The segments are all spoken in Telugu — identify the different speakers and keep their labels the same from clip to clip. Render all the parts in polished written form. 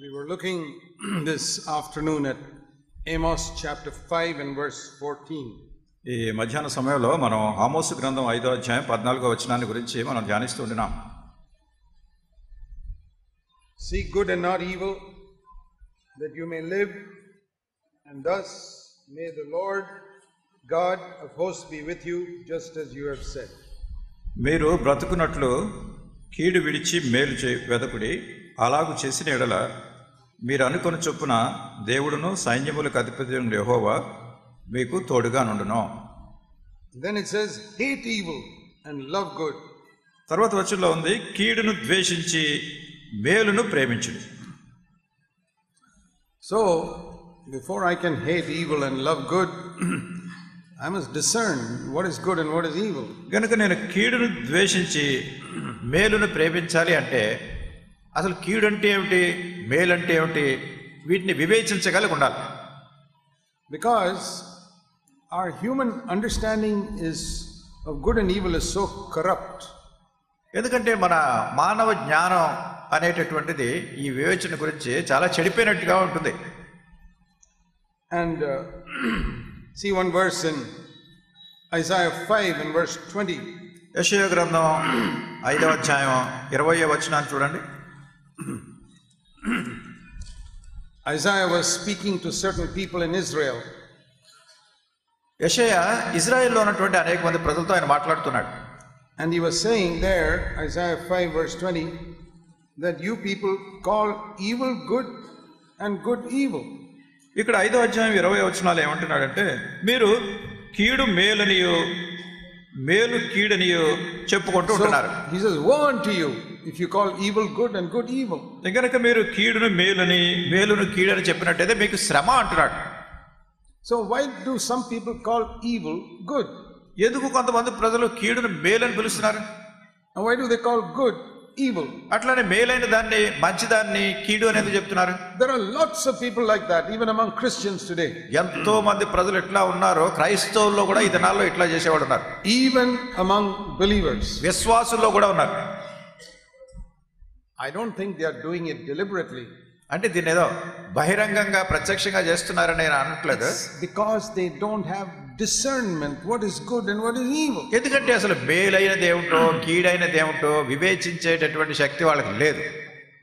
Speaker 1: We were looking this afternoon at Amos chapter 5 and verse 14.
Speaker 2: ఈ మధ్యాహ్న సమయంలో మనం ఆమోసు గ్రంథం 5వ అధ్యాయం 14వ వచనాన్ని గురించి మనం ధ్యానిస్తుంటున్నాం.
Speaker 1: Seek good and not evil, that you may live, and thus may the Lord God of hosts be with you, just as you have said.
Speaker 2: మీరు బ్రతుకున్నట్లు కీడు విడిచి మేలు వెదకుడి, అలాగు చేసిన ఎడల మీరు అనుకుని చొప్పున దేవుడును సైన్యములకు అధిపతి యెహోవా మీకు తోడుగా నుండును.
Speaker 1: Then it says, hate evil and love good.
Speaker 2: తర్వాత వచనంలో ఉంది, కీడును ద్వేషించి మేలును ప్రేమించుడి.
Speaker 1: So before I can hate evil and love good, I must discern what is good and what is evil.
Speaker 2: కనుక నేను కీడును ద్వేషించి మేలును ప్రేమించాలి అంటే అసలు కీడు అంటే ఏమిటి, మేలు అంటే ఏమిటి, వీటిని వివేచించగలిగి ఉండాలి.
Speaker 1: Because our human understanding of good and evil is so corrupt.
Speaker 2: ఎందుకంటే మన మానవ జ్ఞానం అనేటటువంటిది ఈ వివేచన గురించి చాలా చెడిపోయినట్టుగా ఉంటుంది.
Speaker 1: And see one verse in Isaiah 5 and verse 20.
Speaker 2: యెషయా గ్రంథం 5వ అధ్యాయం 20వ వచనాన్ని చూడండి.
Speaker 1: Isaiah was speaking to certain people in Israel.
Speaker 2: యెషయా ఇజ్రాయెల్లో ఉన్నటువంటి అనేక మంది ప్రజలతో ఆయన మాట్లాడుతున్నాడు.
Speaker 1: And he was saying there, Isaiah 5 verse 20, that you people call evil good and good evil.
Speaker 2: ఇక్కడ 5వ అధ్యాయం 20వ వచనాలు ఏమంటున్నాడంటే, మీరు కీడు మేలనియో మేలు కీడనియో చెప్పుకుంటూ ఉంటున్నారు.
Speaker 1: He says, woe unto you if you call evil good and good evil.
Speaker 2: కనుక మీరు కీడును మేలని మేలును కీడని చెప్పినట్టయితే మీకు శ్రమ అంటున్నాడు.
Speaker 1: So why do some people call evil good?
Speaker 2: ఎందుకు కొంతమంది ప్రజలు కీడును మేలని పిలుస్తున్నారు?
Speaker 1: And why do they call good evil?
Speaker 2: అట్లానే మేలైన దాన్ని మంచిదాన్ని కీడు అనేది చెప్తున్నారు.
Speaker 1: There are lots of people like that even among Christians today.
Speaker 2: ఎంతో మంది ప్రజలు ఎట్లా ఉన్నారో క్రైస్తవుల్లో కూడా ఈ దినాల్లో ఇట్లా చేసేవాడు ఉన్నారు.
Speaker 1: Even among believers.
Speaker 2: విశ్వాసుల్లో కూడా ఉన్నారు.
Speaker 1: I don't think they are doing it deliberately.
Speaker 2: అంటే దీన్ని ఏదో బహిరంగంగా ప్రత్యక్షంగా చేస్తున్నారని నేను అనట్లేదు.
Speaker 1: Because they don't have discernment what is good and what is evil.
Speaker 2: ఎందుకంటే అసలు మేలైనది ఏమిటో కీడైనది ఏమిటో వివేచించేటటువంటి శక్తి వాళ్ళకి లేదు.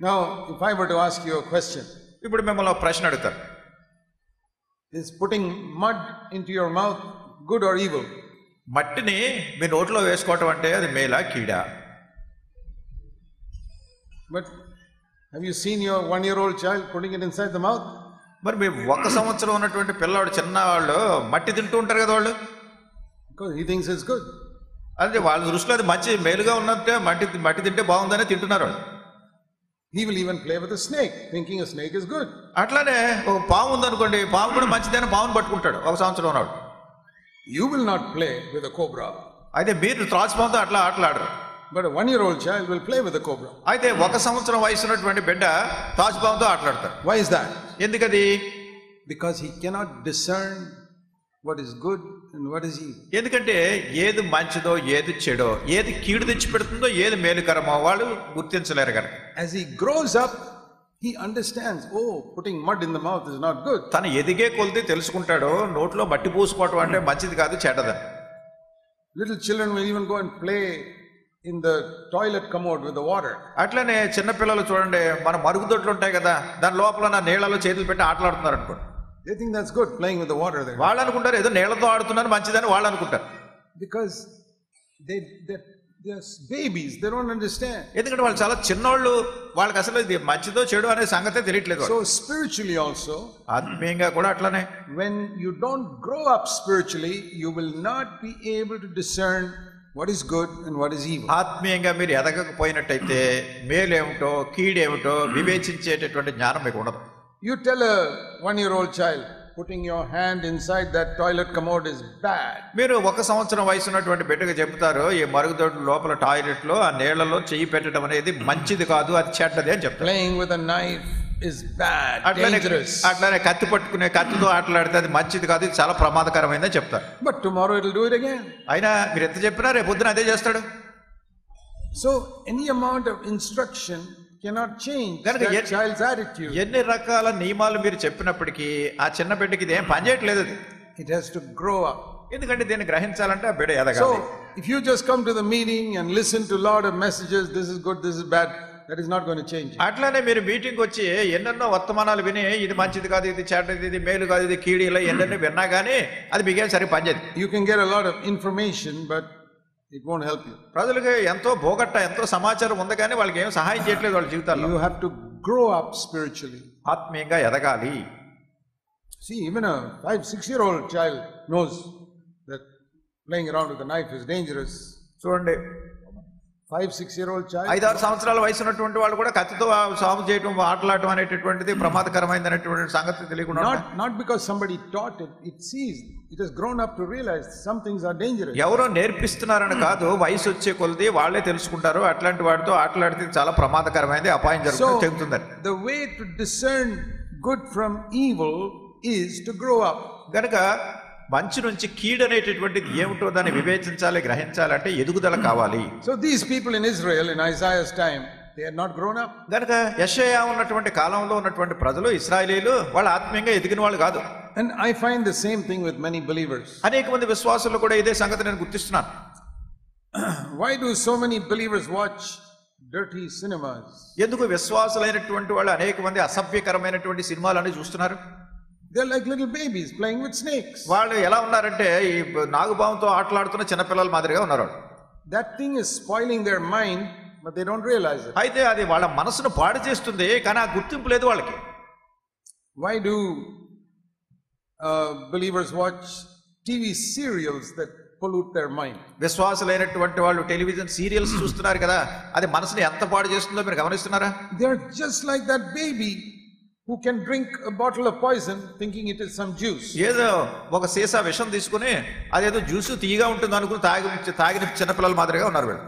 Speaker 1: Now if I were to ask you a question,
Speaker 2: ఇప్పుడు మిమ్మల్ని ఒక ప్రశ్న అడుగుతారు,
Speaker 1: is putting mud into your mouth good or evil?
Speaker 2: మట్టిని మీ నోట్లో వేసుకోవటం అంటే అది మేలా కీడా?
Speaker 1: But have you seen your 1-year-old child putting it inside the mouth?
Speaker 2: మరి మీ 1 సంవత్సరం ఉన్నటువంటి పిల్లవాడు చిన్నవాళ్ళు మట్టి తింటూ ఉంటారు కదా వాళ్ళు.
Speaker 1: Because he thinks it's good.
Speaker 2: అంటే వాళ్ళ దృష్టిలో అది మంచి మేలుగా ఉన్నట్టే మట్టి తింటే బాగుందని తింటున్నారు వాళ్ళు.
Speaker 1: He will even play with a snake thinking a snake is good.
Speaker 2: అట్లానే ఒక పాము ఉందనుకోండి, పాము కూడా మంచిదని పామును పట్టుకుంటాడు 1 సంవత్సరం ఉన్నాడు.
Speaker 1: You will not play with a cobra.
Speaker 2: అయితే మీరు త్రాచుపాముతో అట్లా ఆటలాడరు.
Speaker 1: But a 1-year-old child will play with a cobra.
Speaker 2: అయితే 1 సంవత్సరం వయసు ఉన్నటువంటి బిడ్డ త్రాచుపాముతో ఆటలాడతారు.
Speaker 1: Why is that?
Speaker 2: ఎందుకది?
Speaker 1: Because he cannot discern what is good and what is evil.
Speaker 2: ఎందుకంటే ఏది మంచిదో ఏది చెడో, ఏది కీడు తెచ్చి పెడుతుందో ఏది మేలుకరమో వాళ్ళు గుర్తించలేరు కనుక.
Speaker 1: As he grows up, he understands, oh, putting mud in the mouth is not good.
Speaker 2: తను ఎదిగే కొలిది తెలుసుకుంటాడు, నోట్లో మట్టి పూసుకోవటం అంటే మంచిది కాదు, చెడ్డదని.
Speaker 1: Little children will even go and play in the toilet commode with the water.
Speaker 2: అట్లనే చిన్నపిల్లలు చూడండి, మన మరుగుదొడ్లు ఉంటాయి కదా, దాని లోపల నా నీళ్లలో చేతులు పెట్టి ఆటలాడుతున్నారు అనుకోండి.
Speaker 1: They think that's good, playing with the water there.
Speaker 2: వాళ్ళు అనుకుంటారు ఏదో నీళ్లతో ఆడుతున్నారు మంచిదని వాళ్ళు అనుకుంటారు.
Speaker 1: Because they're babies, they don't understand.
Speaker 2: ఎందుకంటే వాళ్ళు చాలా చిన్నోళ్ళు, వాళ్ళకి అసలు ఇది మంచిదో చెడు అనే సంగతే తెలియట్లేదు.
Speaker 1: So spiritually also,
Speaker 2: ఆత్మీయంగా కూడా అట్లనే,
Speaker 1: when you don't grow up spiritually, you will not be able to discern what is good and what is evil.
Speaker 2: ఆత్మీయంగా మీరు ఎదగకపోయినట్టయితే మేలేమిటో కీడేమిటో వివేచించేటటువంటి జ్ఞానం మీకు ఉండదు.
Speaker 1: You tell a 1-year-old child putting your hand inside that toilet commode is bad.
Speaker 2: మీరు 1 సంవత్సరం వయసు ఉన్నటువంటి బిడ్డగా చెప్తారు, ఈ మరుగుదొడ్ల లోపల టాయిలెట్ లో ఆ నీళ్లలో చెయ్యి పెట్టడం అనేది మంచిది కాదు, అది చెడ్డది అని చెప్తారు.
Speaker 1: Playing with a knife is bad, dangerous.
Speaker 2: అట్లానే కత్తి పట్టుకునే కత్తితో ఆటలాడితే అది మంచిది కాదు, ఇది చాలా ప్రమాదకరమైందని చెప్తారు.
Speaker 1: But tomorrow it will do it again.
Speaker 2: అయినా మీరు ఎంత చెప్పినా రేపు పొద్దున అదే చేస్తాడు.
Speaker 1: So any amount of instruction cannot change
Speaker 2: కనుక
Speaker 1: that child's attitude.
Speaker 2: ఎన్ని రకాల నియమాలు మీరు చెప్పినప్పటికీ ఆ చిన్న బిడ్డకి ఇది ఏం పనిచేయట్లేదు అది.
Speaker 1: It has to grow up.
Speaker 2: ఎందుకంటే దీన్ని గ్రహించాలంటే ఆ బిడ్డ ఎదగాలి.
Speaker 1: So if you just come to the meeting and listen to a lot of messages, this is good, this is bad, that is not going to change.
Speaker 2: అట్లానే మీరు మీటింగ్ వచ్చి ఎన్నెన్నో వర్తమానాలు విని ఇది మంచిది కాదు, ఇది చెడ్డది, ఇది మేలు కాదు, ఇది కీడు, ఇలా ఎన్నెన్నో విన్నా కానీ అది మీకేం సరి పనిచేయదు.
Speaker 1: You can get a lot of information, but it won't help you.
Speaker 2: ప్రజలకు ఎంతో భోగట్ట, ఎంతో సమాచారం ఉంది కానీ వాళ్ళకి ఏం సహాయం చేయట్లేదు వాళ్ళ జీవితాల్లో.
Speaker 1: You have to grow up spiritually.
Speaker 2: ఆత్మీయంగా ఎదగాలి.
Speaker 1: See, even a 5-6-year-old child knows that playing around with a knife is dangerous.
Speaker 2: చూడండి,
Speaker 1: 5-6-year-old child.
Speaker 2: 5-6 సంవత్సరాల వయసు ఉన్నటువంటి వాళ్ళు కూడా కత్తితో సాగు చేయడం, ఆటలాడటం అనేటటువంటిది ప్రమాదకరమైనది అనేటువంటి సంగతి తెలియకుండా,
Speaker 1: Not because somebody taught it, it sees, it has grown up to realize some things are dangerous.
Speaker 2: ఎవరో నేర్పిస్తున్నారని కాదు, వయసు వచ్చే కొలది వాళ్ళే తెలుసుకుంటారు అట్లాంటి వాటితో ఆటలాడితే చాలా ప్రమాదకరమైనది, అపాయం జరుగుతుందని.
Speaker 1: The way to discern good from evil is to grow up.
Speaker 2: గనక మంచి నుంచి కీడు అనేటటువంటిది ఏమిటో దాన్ని వివేచించాలి, గ్రహించాలంటే ఎదుగుదల కావాలి.
Speaker 1: So these people in Israel in Isaiah's time, they had not grown up.
Speaker 2: గనక యెషయా ఉన్నటువంటి కాలంలో ఉన్నటువంటి ప్రజలు, ఇశ్రాయేలీయులు, వాళ్ళు ఆత్మీయంగా ఎదిగిన వాళ్ళు కాదు.
Speaker 1: And I find the same thing with many believers.
Speaker 2: అనేక మంది విశ్వాసులు కూడా ఇదే సంగతి నేను గుర్తిస్తున్నాను.
Speaker 1: Why do so many believers watch dirty cinemas?
Speaker 2: ఎందుకు విశ్వాసులైనటువంటి వాళ్ళు అనేక మంది అసభ్యకరమైనటువంటి సినిమాలన్నీ చూస్తున్నారు?
Speaker 1: They're like little babies playing with snakes.
Speaker 2: వాళ్ళు ఎలా ఉన్నారంటే ఈ నాగుపాముతో ఆటలాడుతున్న చిన్నపిల్లల మాదిరిగా ఉన్నారు.
Speaker 1: That thing is spoiling their mind, but they don't realize it.
Speaker 2: అయితే అది వాళ్ళ మనసును పాడు చేస్తుంది, కానీ ఆ గుర్తింపు లేదు వాళ్ళకి.
Speaker 1: Why do believers watch TV serials that pollute their mind?
Speaker 2: విశ్వాసులైనటువంటి వాళ్ళు టెలివిజన్ సీరియల్స్ చూస్తున్నారు కదా, అది మనసుని ఎంత పాడు చేస్తుందో మీరు గమనిస్తున్నారా?
Speaker 1: They are just like that baby who can drink a bottle of poison thinking it is some juice.
Speaker 2: ఏదో ఒక సీసా విషం తీసుకుని అదేదో జ్యూస్ తీయగా ఉంటుంది అనుకుని తాగిన చిన్నపిల్లల మాదిరిగా ఉన్నారు వీళ్ళు.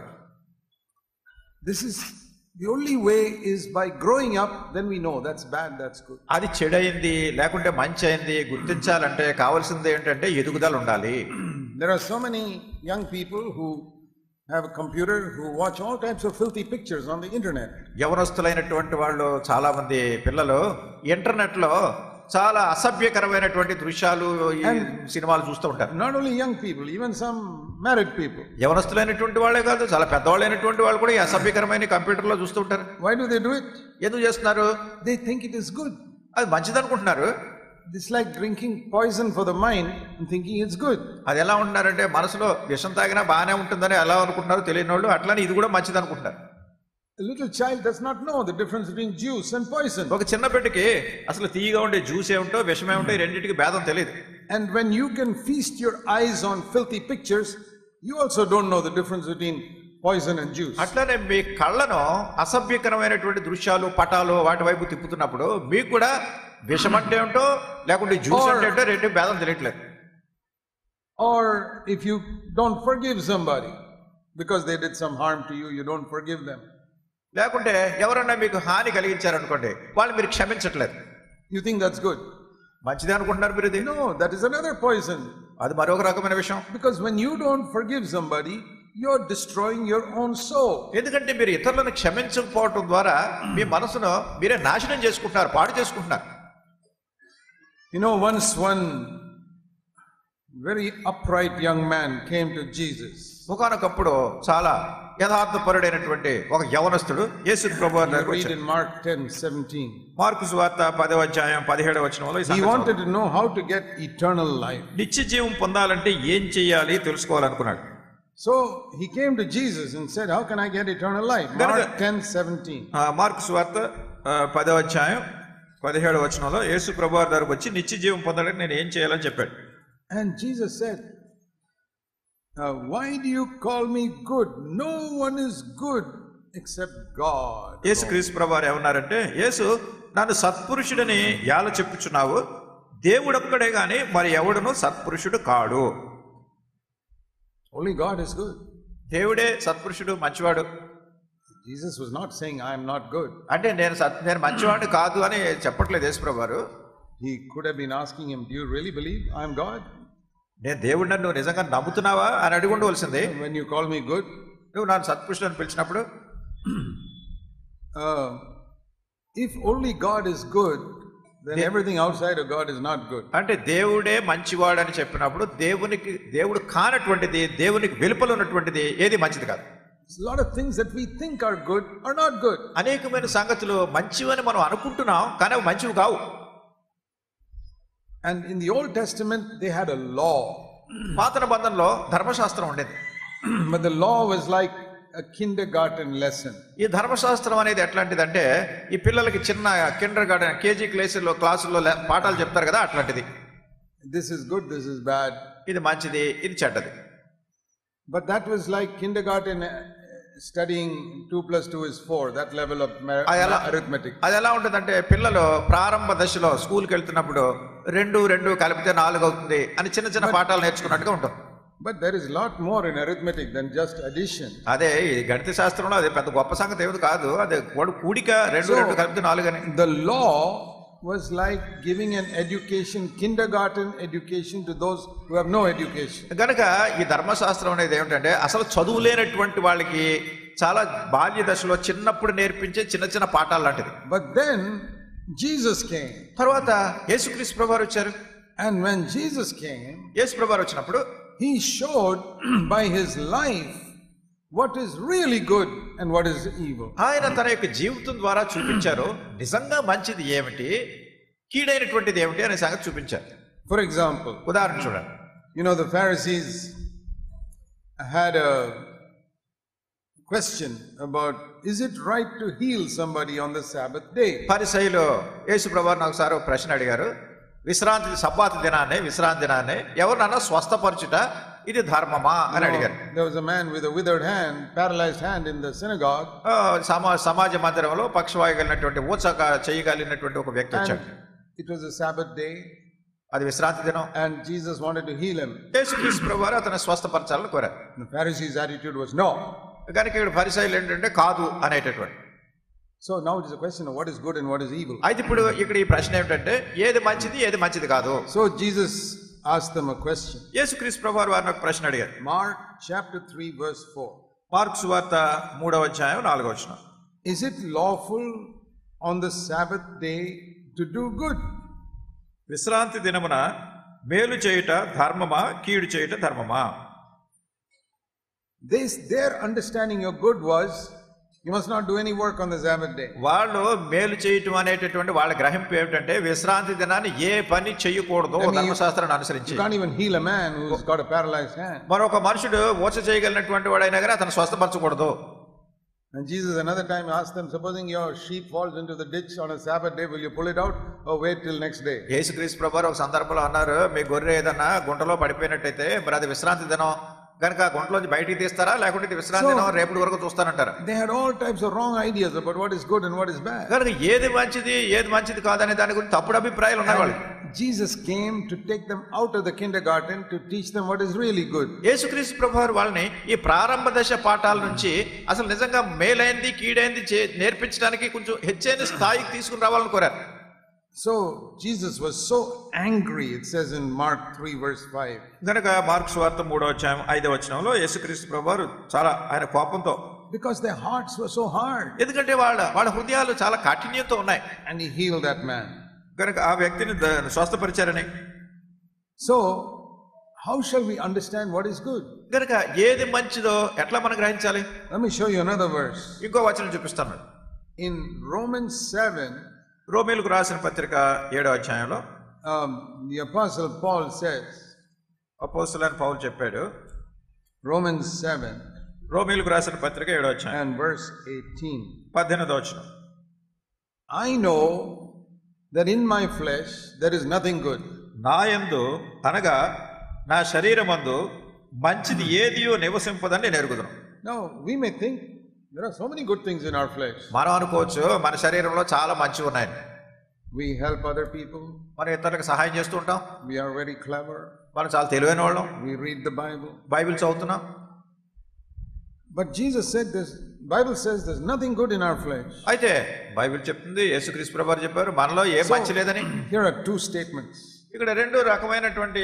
Speaker 1: This is the only way is by growing up, then we know that's bad, that's good.
Speaker 2: అది చెడైంది లేకుంటే మంచి అయింది గుర్తించాలంటే కావాల్సింది ఏంటంటే ఎదుగుదల ఉండాలి.
Speaker 1: There are so many young people who have a computer who watch all types of filthy pictures on the internet.
Speaker 2: యవనస్తులైనటువంటి వాళ్ళు చాలా మంది పిల్లలు ఇంటర్నెట్ లో చాలా అసభ్యకరమైనటువంటి దృశ్యాలు, సినిమాలు చూస్తూ ఉంటారు.
Speaker 1: Not only young people, even some married people.
Speaker 2: యవనస్తులైనటువంటి వాళ్ళే కాదు, చాలా పెద్దవాళ్ళైనటువంటి వాళ్ళు కూడా ఈ అసభ్యకరమైన కంప్యూటర్ లో చూస్తూ ఉంటారు.
Speaker 1: Why do they do it?
Speaker 2: ఎందుకు చేస్తున్నారు?
Speaker 1: They think it is good.
Speaker 2: అది మంచిది అనుకుంటున్నారు.
Speaker 1: It's like drinking poison for the mind and thinking it's good.
Speaker 2: అది ఎలా ఉంటున్నారంటే మనసులో విషం తాగినా బాగానే ఉంటుందని ఎలా అనుకుంటున్నారు తెలియని వాళ్ళు, అట్లానే ఇది కూడా మంచిది అనుకుంటున్నారు.
Speaker 1: A little child does not know the difference between juice and poison.
Speaker 2: ఒక చిన్న బిడ్డకి అసలు తీయగా ఉండే జ్యూస్ ఏమిటో విషం ఏమిటో ఈ రెండింటికి భేదం తెలియదు.
Speaker 1: And when you can feast your eyes on filthy pictures, you also don't know the difference between poison and juice.
Speaker 2: అట్లానే మీ కళ్ళను అసభ్యకరమైనటువంటి దృశ్యాలు, పటాలు వాటి వైపు తిప్పుతున్నప్పుడు మీకు కూడా విషం అంటే ఏమిటో లేకుంటే జ్యూస్ అంటే ఏంటో రెండు భేదం తెలియట్లేదు.
Speaker 1: Or if you don't forgive somebody because they did some harm to you, you don't forgive them.
Speaker 2: లేకుంటే ఎవరన్నా మీకు హాని కలిగించారనుకోండి, వాళ్ళు మీరు క్షమించట్లేదు.
Speaker 1: You think that's good?
Speaker 2: మంచిదే అనుకుంటున్నారు మీరు ఇది.
Speaker 1: No, that is another poison.
Speaker 2: అది మరొక రకమైన విషయం.
Speaker 1: Because when you don't forgive somebody, you're destroying your own soul.
Speaker 2: ఎందుకంటే మీరు ఇతరులను క్షమించకపోవడం ద్వారా మీ మనసును మీరే నాశనం చేసుకుంటున్నారు, పాడు చేసుకుంటున్నారు.
Speaker 1: You know, once one very upright young man came to Jesus.
Speaker 2: ఒకనొకప్పుడు చాలా యథార్థపరుడైనటువంటి ఒక యవనస్తుడు యేసు ప్రభువు దగ్గరికి
Speaker 1: Read
Speaker 2: వచ్చాడు.
Speaker 1: in Mark 10:17.
Speaker 2: మార్కు సువార్త 10వ అధ్యాయం 17వ వచనంలో
Speaker 1: He wanted to know how to get eternal life.
Speaker 2: నిత్య జీవం పొందాలంటే ఏం చేయాలి తెలుసుకోవాలనుకున్నాడు.
Speaker 1: So he came to Jesus and said, how can I get eternal life? Mark 10:17.
Speaker 2: Mark సువార్త 10వ అధ్యాయం 17వ వచనంలో యేసు ప్రభువు దగ్గరికి వచ్చి నిత్య జీవం పొందాలంటే నేను ఏం చేయాలని చెప్పాడు.
Speaker 1: And Jesus said, why do you call me good? No one is good except God.
Speaker 2: యేసుక్రీస్తు ప్రభువారు ఏమన్నారంటే, యేసు నన్ను సత్పురుషుడని ఎలా చెప్పుచున్నావు? దేవుడు ఒక్కడే గాని మరి ఎవడును సత్పురుషుడు కాడు.
Speaker 1: Only God is good.
Speaker 2: దేవుడే సత్పురుషుడు, మంచివాడు.
Speaker 1: Jesus was not saying I am not good.
Speaker 2: అంటే నేను మంచివాడిని కాదు అని చెప్పట్లేదు యేసు ప్రభువారు.
Speaker 1: He could have been asking him, do you really believe I am God?
Speaker 2: నేను దేవుడు నన్ను నిజంగా నమ్ముతున్నావా అని అడిగి ఉండవలసింది.
Speaker 1: When you call me good,
Speaker 2: నువ్వు నన్ను సత్పురుషుడు అని పిలిచినప్పుడు
Speaker 1: if only God is good, then everything outside of God is not good.
Speaker 2: అంటే దేవుడే మంచివాడు అని చెప్పినప్పుడు దేవుడు కానటువంటిది, దేవునికి వెలుపల ఉన్నటువంటిది ఏది మంచిది కాదు.
Speaker 1: A lot of things that we think are good are not good.
Speaker 2: అనేకమైన సంగతులు మంచివని మనం అనుకుంటున్నాం, కానీ అవి మంచివి కావు.
Speaker 1: And in the Old Testament they had a law.
Speaker 2: పాత నిబంధనలో ధర్మశాస్త్రం ఉండేది.
Speaker 1: But the law was like a kindergarten lesson.
Speaker 2: ఈ ధర్మశాస్త్రం అనేది ఎట్లాంటిదంటే ఈ పిల్లలకి చిన్న కిండర్ గార్డెన్ కేజీ క్లాసుల్లో పాఠాలు చెప్తారు కదా, అట్లాంటిది.
Speaker 1: This is good, this is bad.
Speaker 2: ఇది మంచిది, ఇది చెడ్డది.
Speaker 1: But that was like kindergarten studying 2 + 2 is 4, that level of arithmetic.
Speaker 2: అది ఎలా ఉంటుందంటే పిల్లలు ప్రారంభ దశలో స్కూల్కి వెళ్తున్నప్పుడు 2 కలిపితే 4 అవుతుంది అని చిన్న చిన్న పాఠాలు నేర్చుకున్నట్టుగా ఉంటుంది.
Speaker 1: But there is a lot more in arithmetic than just addition.
Speaker 2: అదే ఈ గణిత శాస్త్రంలో అది పెద్ద గొప్ప సంగతి ఏమిటి కాదు, అదే కూడిక 2 కలిపితే 4 అని.
Speaker 1: The law was like giving an education, kindergarten education to those who have no education.
Speaker 2: గనక ఈ ధర్మశాస్త్రం అనేది ఏమిటంటే అసలు చదువు లేనటువంటి వాళ్ళకి చాలా బాల్య దశలో చిన్నప్పుడు నేర్పించే చిన్న చిన్న పాఠాలు లాంటిది.
Speaker 1: But then Jesus came.
Speaker 2: తర్వాత యేసుక్రీస్తు ప్రభువారు వచ్చారు.
Speaker 1: And when Jesus came,
Speaker 2: యేసు ప్రభువారు వచ్చినప్పుడు
Speaker 1: he showed by his life what is really good and what is evil.
Speaker 2: ఆయన తన యొక్క జీవితం ద్వారా చూపించారు నిజంగా మంచిది ఏమిటి, కీడైనటువంటిది ఏమిటి అనే సంగతి చూపించారు.
Speaker 1: For example,
Speaker 2: ఉదాహరణ చూడండి.
Speaker 1: you know, the Pharisees had a question about, is it right to heal somebody on the Sabbath day?
Speaker 2: పరిసయ్యులు యేసు ప్రభువారు నాకు ఒకసారి ఒక ప్రశ్న అడిగారు. సబ్బాతు దినాన్ని, విశ్రాంతి దినాన్ని ఎవరినన్నా స్వస్థపరచుట ఇది ధర్మమా అని అడిగారు.
Speaker 1: There was a man with a withered hand, paralyzed hand in the synagogue.
Speaker 2: సమాజ మందిరంలో పక్షవాయుగలిగినటువంటి ఊచక చేయగలిగినటువంటి ఒక వ్యక్తి వచ్చాడు.
Speaker 1: It was a Sabbath day.
Speaker 2: అది విశ్రాంతి దినం.
Speaker 1: And Jesus wanted to heal him.
Speaker 2: యేసుక్రీస్తు ప్రభువారు అతను స్వస్థపరచాలని కోరారు.
Speaker 1: The Pharisees' attitude was no.
Speaker 2: కనుక ఇక్కడ పరిసయ్యులు ఏంటంటే కాదు అనేటటువంటి.
Speaker 1: So now it is a question of what is good and what is evil.
Speaker 2: అయితే ఇప్పుడు ఇక్కడ ఈ ప్రశ్న ఏమిటంటే ఏది మంచిది ఏది మంచిది కాదు.
Speaker 1: So Jesus asked them a question.
Speaker 2: యేసుక్రీస్తు ప్రభువారు వారిని ఒక ప్రశ్న అడిగారు.
Speaker 1: Mark chapter 3 verse 4.
Speaker 2: మార్కు సువార్త 3వ అధ్యాయం 4వ వచనం.
Speaker 1: Is it lawful on the Sabbath day to do good?
Speaker 2: విశ్రాంతి దినమున మేలు చేయుట ధర్మమా, కీడు చేయుట ధర్మమా?
Speaker 1: Their understanding of good was, you must not do any work on the Sabbath day.
Speaker 2: వాళ్ళు మేలు చేయటం అనేటటువంటి వాళ్ళ గ్రహింపు ఏమిటంటే విశ్రాంతి దినాన్ని ఏ పని చేయకూడదు ధర్మశాస్త్రాన్ని అనుసరించి.
Speaker 1: You can't even heal a man who's got a paralyzed hand.
Speaker 2: మరొక మనుషుడు ఊచ చేయగలిగినటువంటి వాడైనా కానీ అతను స్వస్థపరచకూడదు.
Speaker 1: And Jesus another time asked them, supposing your sheep falls into the ditch on a Sabbath day, will you pull it out or wait till next day?
Speaker 2: యేసుక్రీస్తు ప్రభువారు ఒక సందర్భంలో అన్నారు, మీ గొర్రె ఏదన్నా గుంటలో పడిపోయినట్టయితే మరి అది విశ్రాంతి దినం కనుక గుంటలోంచి బయటికి తీస్తారా, లేకుంటే విశ్రాంతి దినం రేపటి వరకు చూస్తానంటారా?
Speaker 1: They had all types of wrong ideas about what is good and what is bad.
Speaker 2: కనుక ఏది మంచిది కాదనే దాని గురించి తప్పుడు అభిప్రాయాలు ఉన్నాయి వాళ్ళకి.
Speaker 1: Jesus came to take them out of the kindergarten to teach them what is really good.
Speaker 2: యేసుక్రీస్తు ప్రభువారు వాళ్ళని ఈ ప్రారంభ దశ పాఠాల నుంచి అసలు నిజంగా మేలైంది కీడైంది నేర్పించడానికి కొంచెం హెచ్చైన స్థాయికి తీసుకుని రావాలని కోరారు.
Speaker 1: So Jesus was so angry, it says in Mark 3 verse 5.
Speaker 2: గనుక మార్కు సువార్త 3వ అధ్యాయం 5వ వచనంలో యేసుక్రీస్తు ప్రభువారు చాలా ఆయన కోపంతో,
Speaker 1: because their hearts were so hard,
Speaker 2: ఎందుకంటే వాళ్ళ హృదయాలు చాలా కాఠిన్యంతో ఉన్నాయి.
Speaker 1: and he healed that man.
Speaker 2: గనుక ఆ వ్యక్తిని స్వస్థపరిచారని.
Speaker 1: So how shall we understand what is good?
Speaker 2: గనుక ఏది మంచిదో ఎట్లా మనం గ్రహించాలి?
Speaker 1: Let me show you another verse.
Speaker 2: ఇంకో వచనం చూపిస్తాను.
Speaker 1: In Romans 7,
Speaker 2: రోమీయులకు రాసిన పత్రిక 7వ అధ్యాయంలో
Speaker 1: the apostle Paul says,
Speaker 2: అపోస్తలుడైన పౌలు చెప్పాడు,
Speaker 1: Romans 7
Speaker 2: రోమీయులకు రాసిన పత్రిక 7వ అధ్యాయం
Speaker 1: and verse 18.
Speaker 2: 18వ వచనం.
Speaker 1: I know that in my flesh there is nothing good.
Speaker 2: నా యందు అనగా నా శరీరమందు మంచిది ఏదియో నివసింపదని నేను ఎరుగుదును.
Speaker 1: Now we may think there are so many good things in our flesh.
Speaker 2: మనం అనుకోవచ్చు మన శరీరంలో చాలా మంచివి ఉన్నాయి.
Speaker 1: We help other people.
Speaker 2: మనం ఇతరులకు సహాయం చేస్తూ ఉంటాం.
Speaker 1: We are very clever.
Speaker 2: మనం చాలా తెలివైన వాళ్ళం.
Speaker 1: We read the Bible.
Speaker 2: Bible చదువుతున్నాం.
Speaker 1: But Jesus said this, Bible says there's nothing good in our flesh.
Speaker 2: అయితే బైబిల్ చెప్తుంది, యేసుక్రీస్తు ప్రభువారు చెప్పారు మనలో ఏ మంచి లేదని.
Speaker 1: Here are two statements.
Speaker 2: ఇక్కడ రెండు రకమైనటువంటి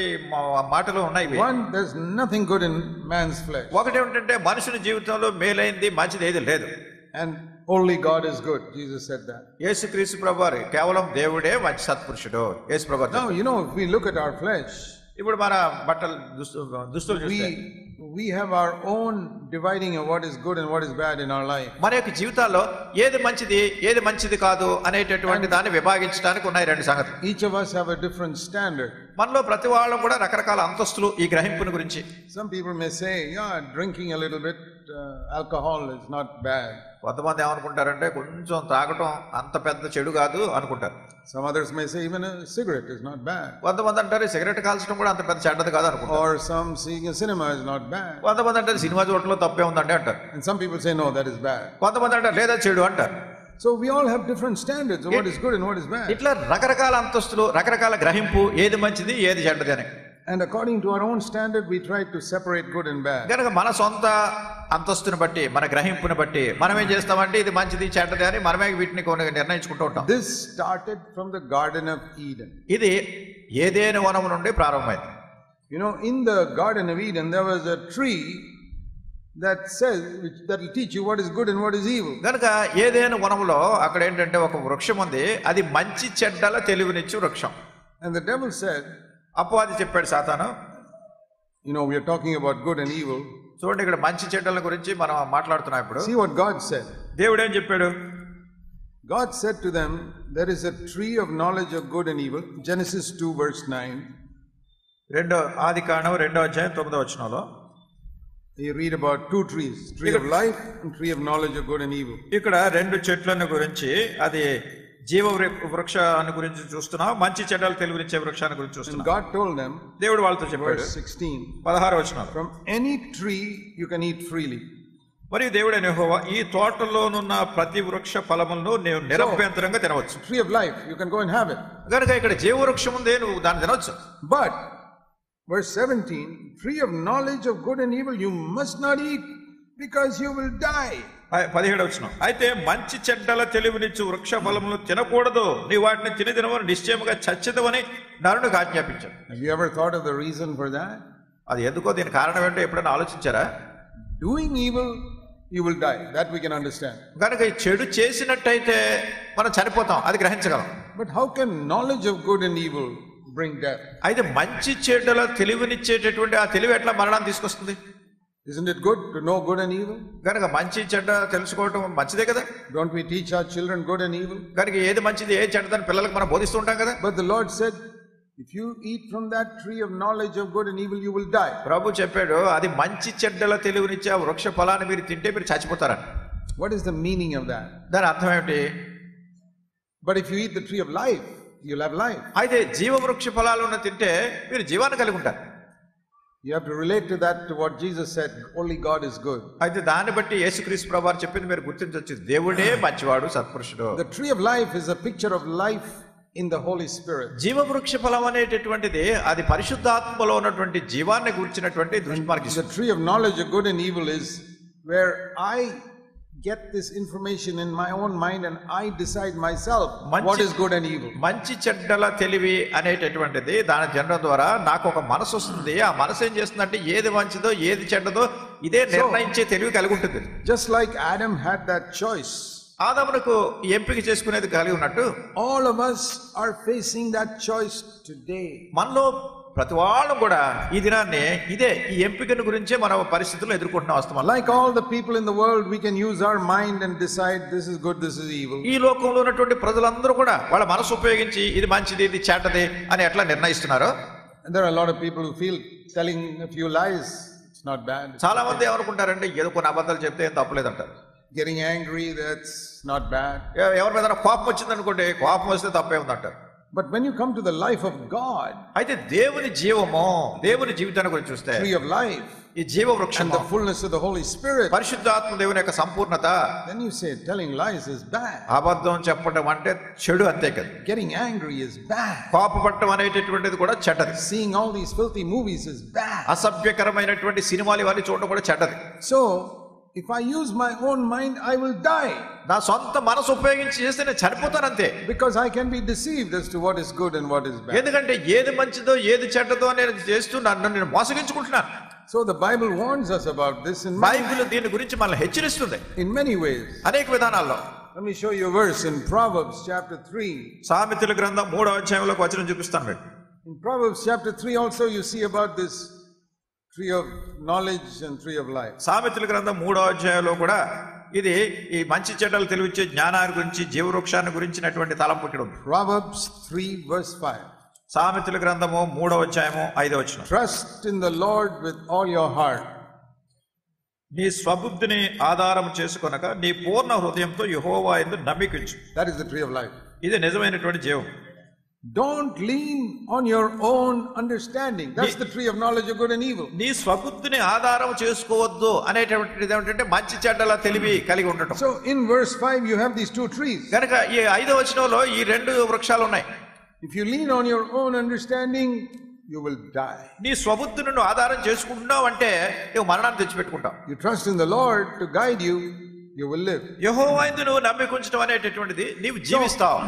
Speaker 2: మాటలు ఉన్నాయి.
Speaker 1: One, there's nothing good in man's flesh.
Speaker 2: ఒకటి ఏమిటంటే మనుషుని జీవితంలో మేలైంది మంచిది ఏది లేదు.
Speaker 1: and only God is good. Jesus said that.
Speaker 2: యేసుక్రీస్తు ప్రభువారు కేవలం దేవుడే మంచి సత్పురుషుడు. యేసు ప్రభువారు.
Speaker 1: Now, if we look at our flesh,
Speaker 2: ఇప్పుడు మన బట్టలు దుస్తులు చూస్తే
Speaker 1: we have our own dividing of what is good and what is bad in our life.
Speaker 2: మన యొక్క జీవితాల్లో ఏది మంచిది కాదు అనేటటువంటి దాన్ని విభాగించడానికి ఉన్నాయి రెండు సంగతులు.
Speaker 1: Each of us have a different standard.
Speaker 2: మనలో ప్రతి వాళ్ళం కూడా రకరకాల అంతస్తులు ఈ గ్రహింపుని గురించి.
Speaker 1: Some people may say, drinking a little bit alcohol is not bad.
Speaker 2: కొంతమంది ఏమనుకుంటారంటే కొంచెం తాగటం అంత పెద్ద చెడు కాదు అనుకుంటారు.
Speaker 1: Some others may say even a cigarette is not bad.
Speaker 2: కొంతమంది అంటారు సిగరెట్ కాల్చడం కూడా అంత పెద్ద చెడ్డది కాదు అనుకుంటారు.
Speaker 1: Or some seeing a cinema is not bad.
Speaker 2: కొంతమంది అంటారు సినిమా చూడటంలో తప్పే ఉందండి అంటారు.
Speaker 1: And some people say no, that is bad.
Speaker 2: కొంతమంది అంటారు లేదా చెడు అంటారు.
Speaker 1: So we all have different standards of what is good and what is bad.
Speaker 2: ఇట్లా రకరకాల అంతస్తులు, రకరకాల గ్రహింపు, ఏది మంచిది ఏది చెడ్డది అని.
Speaker 1: And according to our own standard we try to separate good and bad.
Speaker 2: కనుక మన సొంత అంతస్తుని బట్టి, మన గ్రహింపుని బట్టి మనం ఏం చేస్తామంటే ఇది మంచిది చెడ్డది అని మనమే వీటిని నిర్ణయించుకుంటూ ఉంటాం.
Speaker 1: This started from the Garden of Eden.
Speaker 2: ఇది ఏదెను వనము నుండి ప్రారంభమైంది.
Speaker 1: In the Garden of Eden there was a tree that will teach you what is good and what is evil.
Speaker 2: కనుక ఏదెను వనములో అక్కడ ఏంటంటే ఒక వృక్షం ఉంది, అది మంచి చెడ్డల తెలివినిచ్చు వృక్షం.
Speaker 1: And the devil said,
Speaker 2: అపవాది చెప్పాడు సాతాను,
Speaker 1: we are talking about good and evil.
Speaker 2: చూడండి ఇక్కడ మంచి చెడ్డల గురించి మనం మాట్లాడుతున్నాం ఇప్పుడు.
Speaker 1: See what God said.
Speaker 2: దేవుడు ఏం చెప్పాడు?
Speaker 1: God said to them, there is a tree of knowledge of good and evil. Genesis 2 verse 9.
Speaker 2: ఆదికాండం 2వ అధ్యాయం 9వ వచనంలో
Speaker 1: you read about two trees, tree of life and tree of knowledge of good and evil.
Speaker 2: ఇక్కడ రెండు చెట్లను గురించి, అది జీవ వృక్షాన్ని గురించి చూస్తున్నాం, మంచి చెడ్డలు తెలివినిచ్చే వృక్షాన్ని గురించి చూస్తున్నాం.
Speaker 1: God told them,
Speaker 2: దేవుడు వాళ్ళతో చెప్పాడు 16వ వచనం,
Speaker 1: from any tree you can eat freely.
Speaker 2: మరియు దేవుడైన యెహోవా ఈ తోటలోనున్న ప్రతి వృక్ష ఫలములను నీవు నిరభ్యంతరంగా తినవచ్చు.
Speaker 1: Tree of life, you can go and have it.
Speaker 2: కనుక ఇక్కడ జీవ వృక్షం ఉంది, నువ్వు దాన్ని తినవచ్చు.
Speaker 1: But verse 17, tree of knowledge of good and evil you must not eat because you will die.
Speaker 2: 17వ వచనం, అయితే మంచి చెడ్డల తెలివినిచ్చు వృక్ష ఫలములను తినకూడదు, నీ వాటిని తినవని నిశ్చయముగా చచ్చెదవని నరునికి ఆజ్ఞాపించాడు.
Speaker 1: Have you ever thought of the reason for that?
Speaker 2: అది ఎందుకో, దీని కారణం ఏంటో ఎప్పుడైనా ఆలోచించారా?
Speaker 1: Doing evil you will die, that we can understand.
Speaker 2: కనుక ఈ చెడు చేసినట్టయితే మనం చనిపోతాం, అది గ్రహించగలం.
Speaker 1: But how can knowledge of good and evil bring death?
Speaker 2: అయితే మంచి చెడ్డల తెలివినిచ్చేటటువంటి ఆ తెలివి ఎట్లా మరణాన్ని తీసుకొస్తుంది?
Speaker 1: Isn't it good to know good and evil?
Speaker 2: కనుక మంచి చెడ్డ తెలుసుకోవటం మంచిదే కదా.
Speaker 1: Don't we teach our children good and evil?
Speaker 2: కనుక ఏది మంచిది ఏది చెడ్డదని పిల్లలకు మనం బోధిస్తూ ఉంటాం కదా.
Speaker 1: But the Lord said, if you eat from that tree of knowledge of good and evil you will die.
Speaker 2: ప్రభు చెప్పాడు, అది మంచి చెడ్డల తెలివినిచ్చే ఆ వృక్ష ఫలాన్ని మీరు తింటే మీరు చచ్చిపోతారని.
Speaker 1: What is the meaning of that?
Speaker 2: దాని అర్థం ఏమిటి?
Speaker 1: But if you eat the tree of life you'll have life.
Speaker 2: అయితే జీవ వృక్ష ఫలాలను తింటే మీరు జీవాన్ని కలిగి ఉంటారు.
Speaker 1: You have to relate to that, to what Jesus said, only God is good.
Speaker 2: అయితే దాన్ని బట్టి యేసుక్రీస్తు ప్రభువారు చెప్పింది మీరు గుర్తించవచ్చు, దేవుడే మంచివాడు సత్పురుషుడు.
Speaker 1: The tree of life is a picture of life in the Holy Spirit.
Speaker 2: జీవ వృక్ష ఫలం అనేటటువంటిది అది పరిశుద్ధాత్మలో ఉన్నటువంటి జీవాన్ని గురించినటువంటి దృష్టిమార్గం.
Speaker 1: The tree of knowledge of good and evil is where I get this information in my own mind and I decide myself what is good and evil.
Speaker 2: మంచి చెడ్డల తెలివి అనేటటువంటిది దాని జనడం ద్వారా నాకు ఒక మనసు వస్తుంది. ఆ మనసు ఏం చేస్తుందంటే ఏది మంచిదో ఏది చెడ్డదో ఇదే నిర్ణయించే తెలివి కలిగి ఉంటుంది.
Speaker 1: Just like Adam had that choice,
Speaker 2: ఆదామునకు ఎంపిక చేసుకునేది కలిగి ఉన్నట్టు
Speaker 1: all of us are facing that choice today.
Speaker 2: మనలో ప్రతి వాళ్ళు కూడా ఈ దినాన్ని ఈ ఎంపికను గురించే మనం పరిస్థితుల్లో ఎదుర్కొంటున్న వస్తాం.
Speaker 1: Like all the people in the world, we can use our mind and decide this is good, this is evil.
Speaker 2: ఈ లోకంలో ఉన్నటువంటి ప్రజలందరూ కూడా వాళ్ళ మనసు ఉపయోగించి ఇది మంచిది ఇది చెడ్డది అని ఎట్లా నిర్ణయిస్తున్నారు.
Speaker 1: And there are a lot of people who feel telling a few lies it's not bad.
Speaker 2: చాలా మంది ఏమనుకుంటారంటే ఏదో కొన్ని అబద్ధాలు చెప్తే ఏం తప్పలేదంటారు.
Speaker 1: Getting angry, that's not bad.
Speaker 2: ఎవరి మీద కోపం వచ్చింది అనుకోండి, కోపం వస్తే తప్పే ఉందంటారు.
Speaker 1: But when you come to the life of God,
Speaker 2: అయితే దేవుని జీవము, దేవుని జీవితాన్ని గురించి చూస్తే
Speaker 1: tree of life,
Speaker 2: ఈ జీవ వృక్షం
Speaker 1: and the fullness of the Holy Spirit,
Speaker 2: పరిశుద్ధాత్మ దేవుని యొక్క సంపూర్ణత,
Speaker 1: then you say telling lies is bad.
Speaker 2: అబద్ధం చెప్పడం అంటే చెడు అంతే కదా.
Speaker 1: Getting angry is bad.
Speaker 2: కోపపడటం అనేటటువంటిది కూడా చెడ్డది.
Speaker 1: Seeing all these filthy movies is bad.
Speaker 2: అసభ్యకరమైనటువంటి సినిమాలు ఇవన్నీ చూడడం కూడా చెడ్డది.
Speaker 1: So if I use my own mind I will die.
Speaker 2: నా సొంత మనసు ఉపయోగించి చేస్తే నేను చనిపోతాను అంతే.
Speaker 1: Because I can be deceived as to what is good and what is bad.
Speaker 2: ఎందుకంటే ఏది మంచిదో ఏది చెడ్డదో నేను చేస్తూ నన్ను నేను మోసగించుకుంటున్నాను.
Speaker 1: So the Bible warns us about this
Speaker 2: Bible దీని గురించి మనల్ని హెచ్చరిస్తుంది
Speaker 1: in many ways.
Speaker 2: అనేక విధానాల్లో.
Speaker 1: Let me show you a verse in Proverbs chapter 3.
Speaker 2: సామెతల గ్రంథం 3వ అధ్యాయంలో ఒక వచనం చూపిస్తాను మీకు.
Speaker 1: In Proverbs chapter 3 also you see about this tree of knowledge and tree of life.
Speaker 2: సామెతల గ్రంథం 3వ అధ్యాయంలో కూడా ఇది ఈ మంచి చెడ్డలు తెలివిచ్చే జ్ఞానాన్ని గురించి జీవవృక్షాన్ని గురించినటువంటి తలంపు ఇక్కడ ఉంది.
Speaker 1: Proverbs 3 verse 5.
Speaker 2: సామెతల గ్రంథము 3వ అధ్యాయము 5వ వచనం.
Speaker 1: Trust in the Lord with all your heart.
Speaker 2: నీ స్వబుద్ధిని ఆధారం చేసుకొనక నీ పూర్ణ హృదయంతో యెహోవా యందు నమ్మికించు.
Speaker 1: That is the tree of life.
Speaker 2: ఇది నిజమైనటువంటి జీవం.
Speaker 1: Don't lean on your own understanding. That's the tree of knowledge of good and evil.
Speaker 2: నీ స్వబుద్ధిని ఆధారం చేసుకోవద్దు అనేటువంటిది ఏమిటంటే మంచి చెడ్డల తెలివి కలిగి ఉండటం.
Speaker 1: So in verse 5 you have these two trees.
Speaker 2: కనుక ఈ 5వ వచనంలో ఈ 2 వృక్షాలు ఉన్నాయి.
Speaker 1: If you lean on your own understanding, you will die.
Speaker 2: నీ స్వబుద్ధిని నువ్వు ఆధారం చేసుకుంటున్నావు అంటే నువ్వు మరణాన్ని తెచ్చిపెట్టుకుంటావు.
Speaker 1: You trust in the Lord to guide you, you will live.
Speaker 2: యెహోవా యందు నువ్వు నమ్మికుంచడం అనేటటువంటిది నీవు జీవిస్తావు.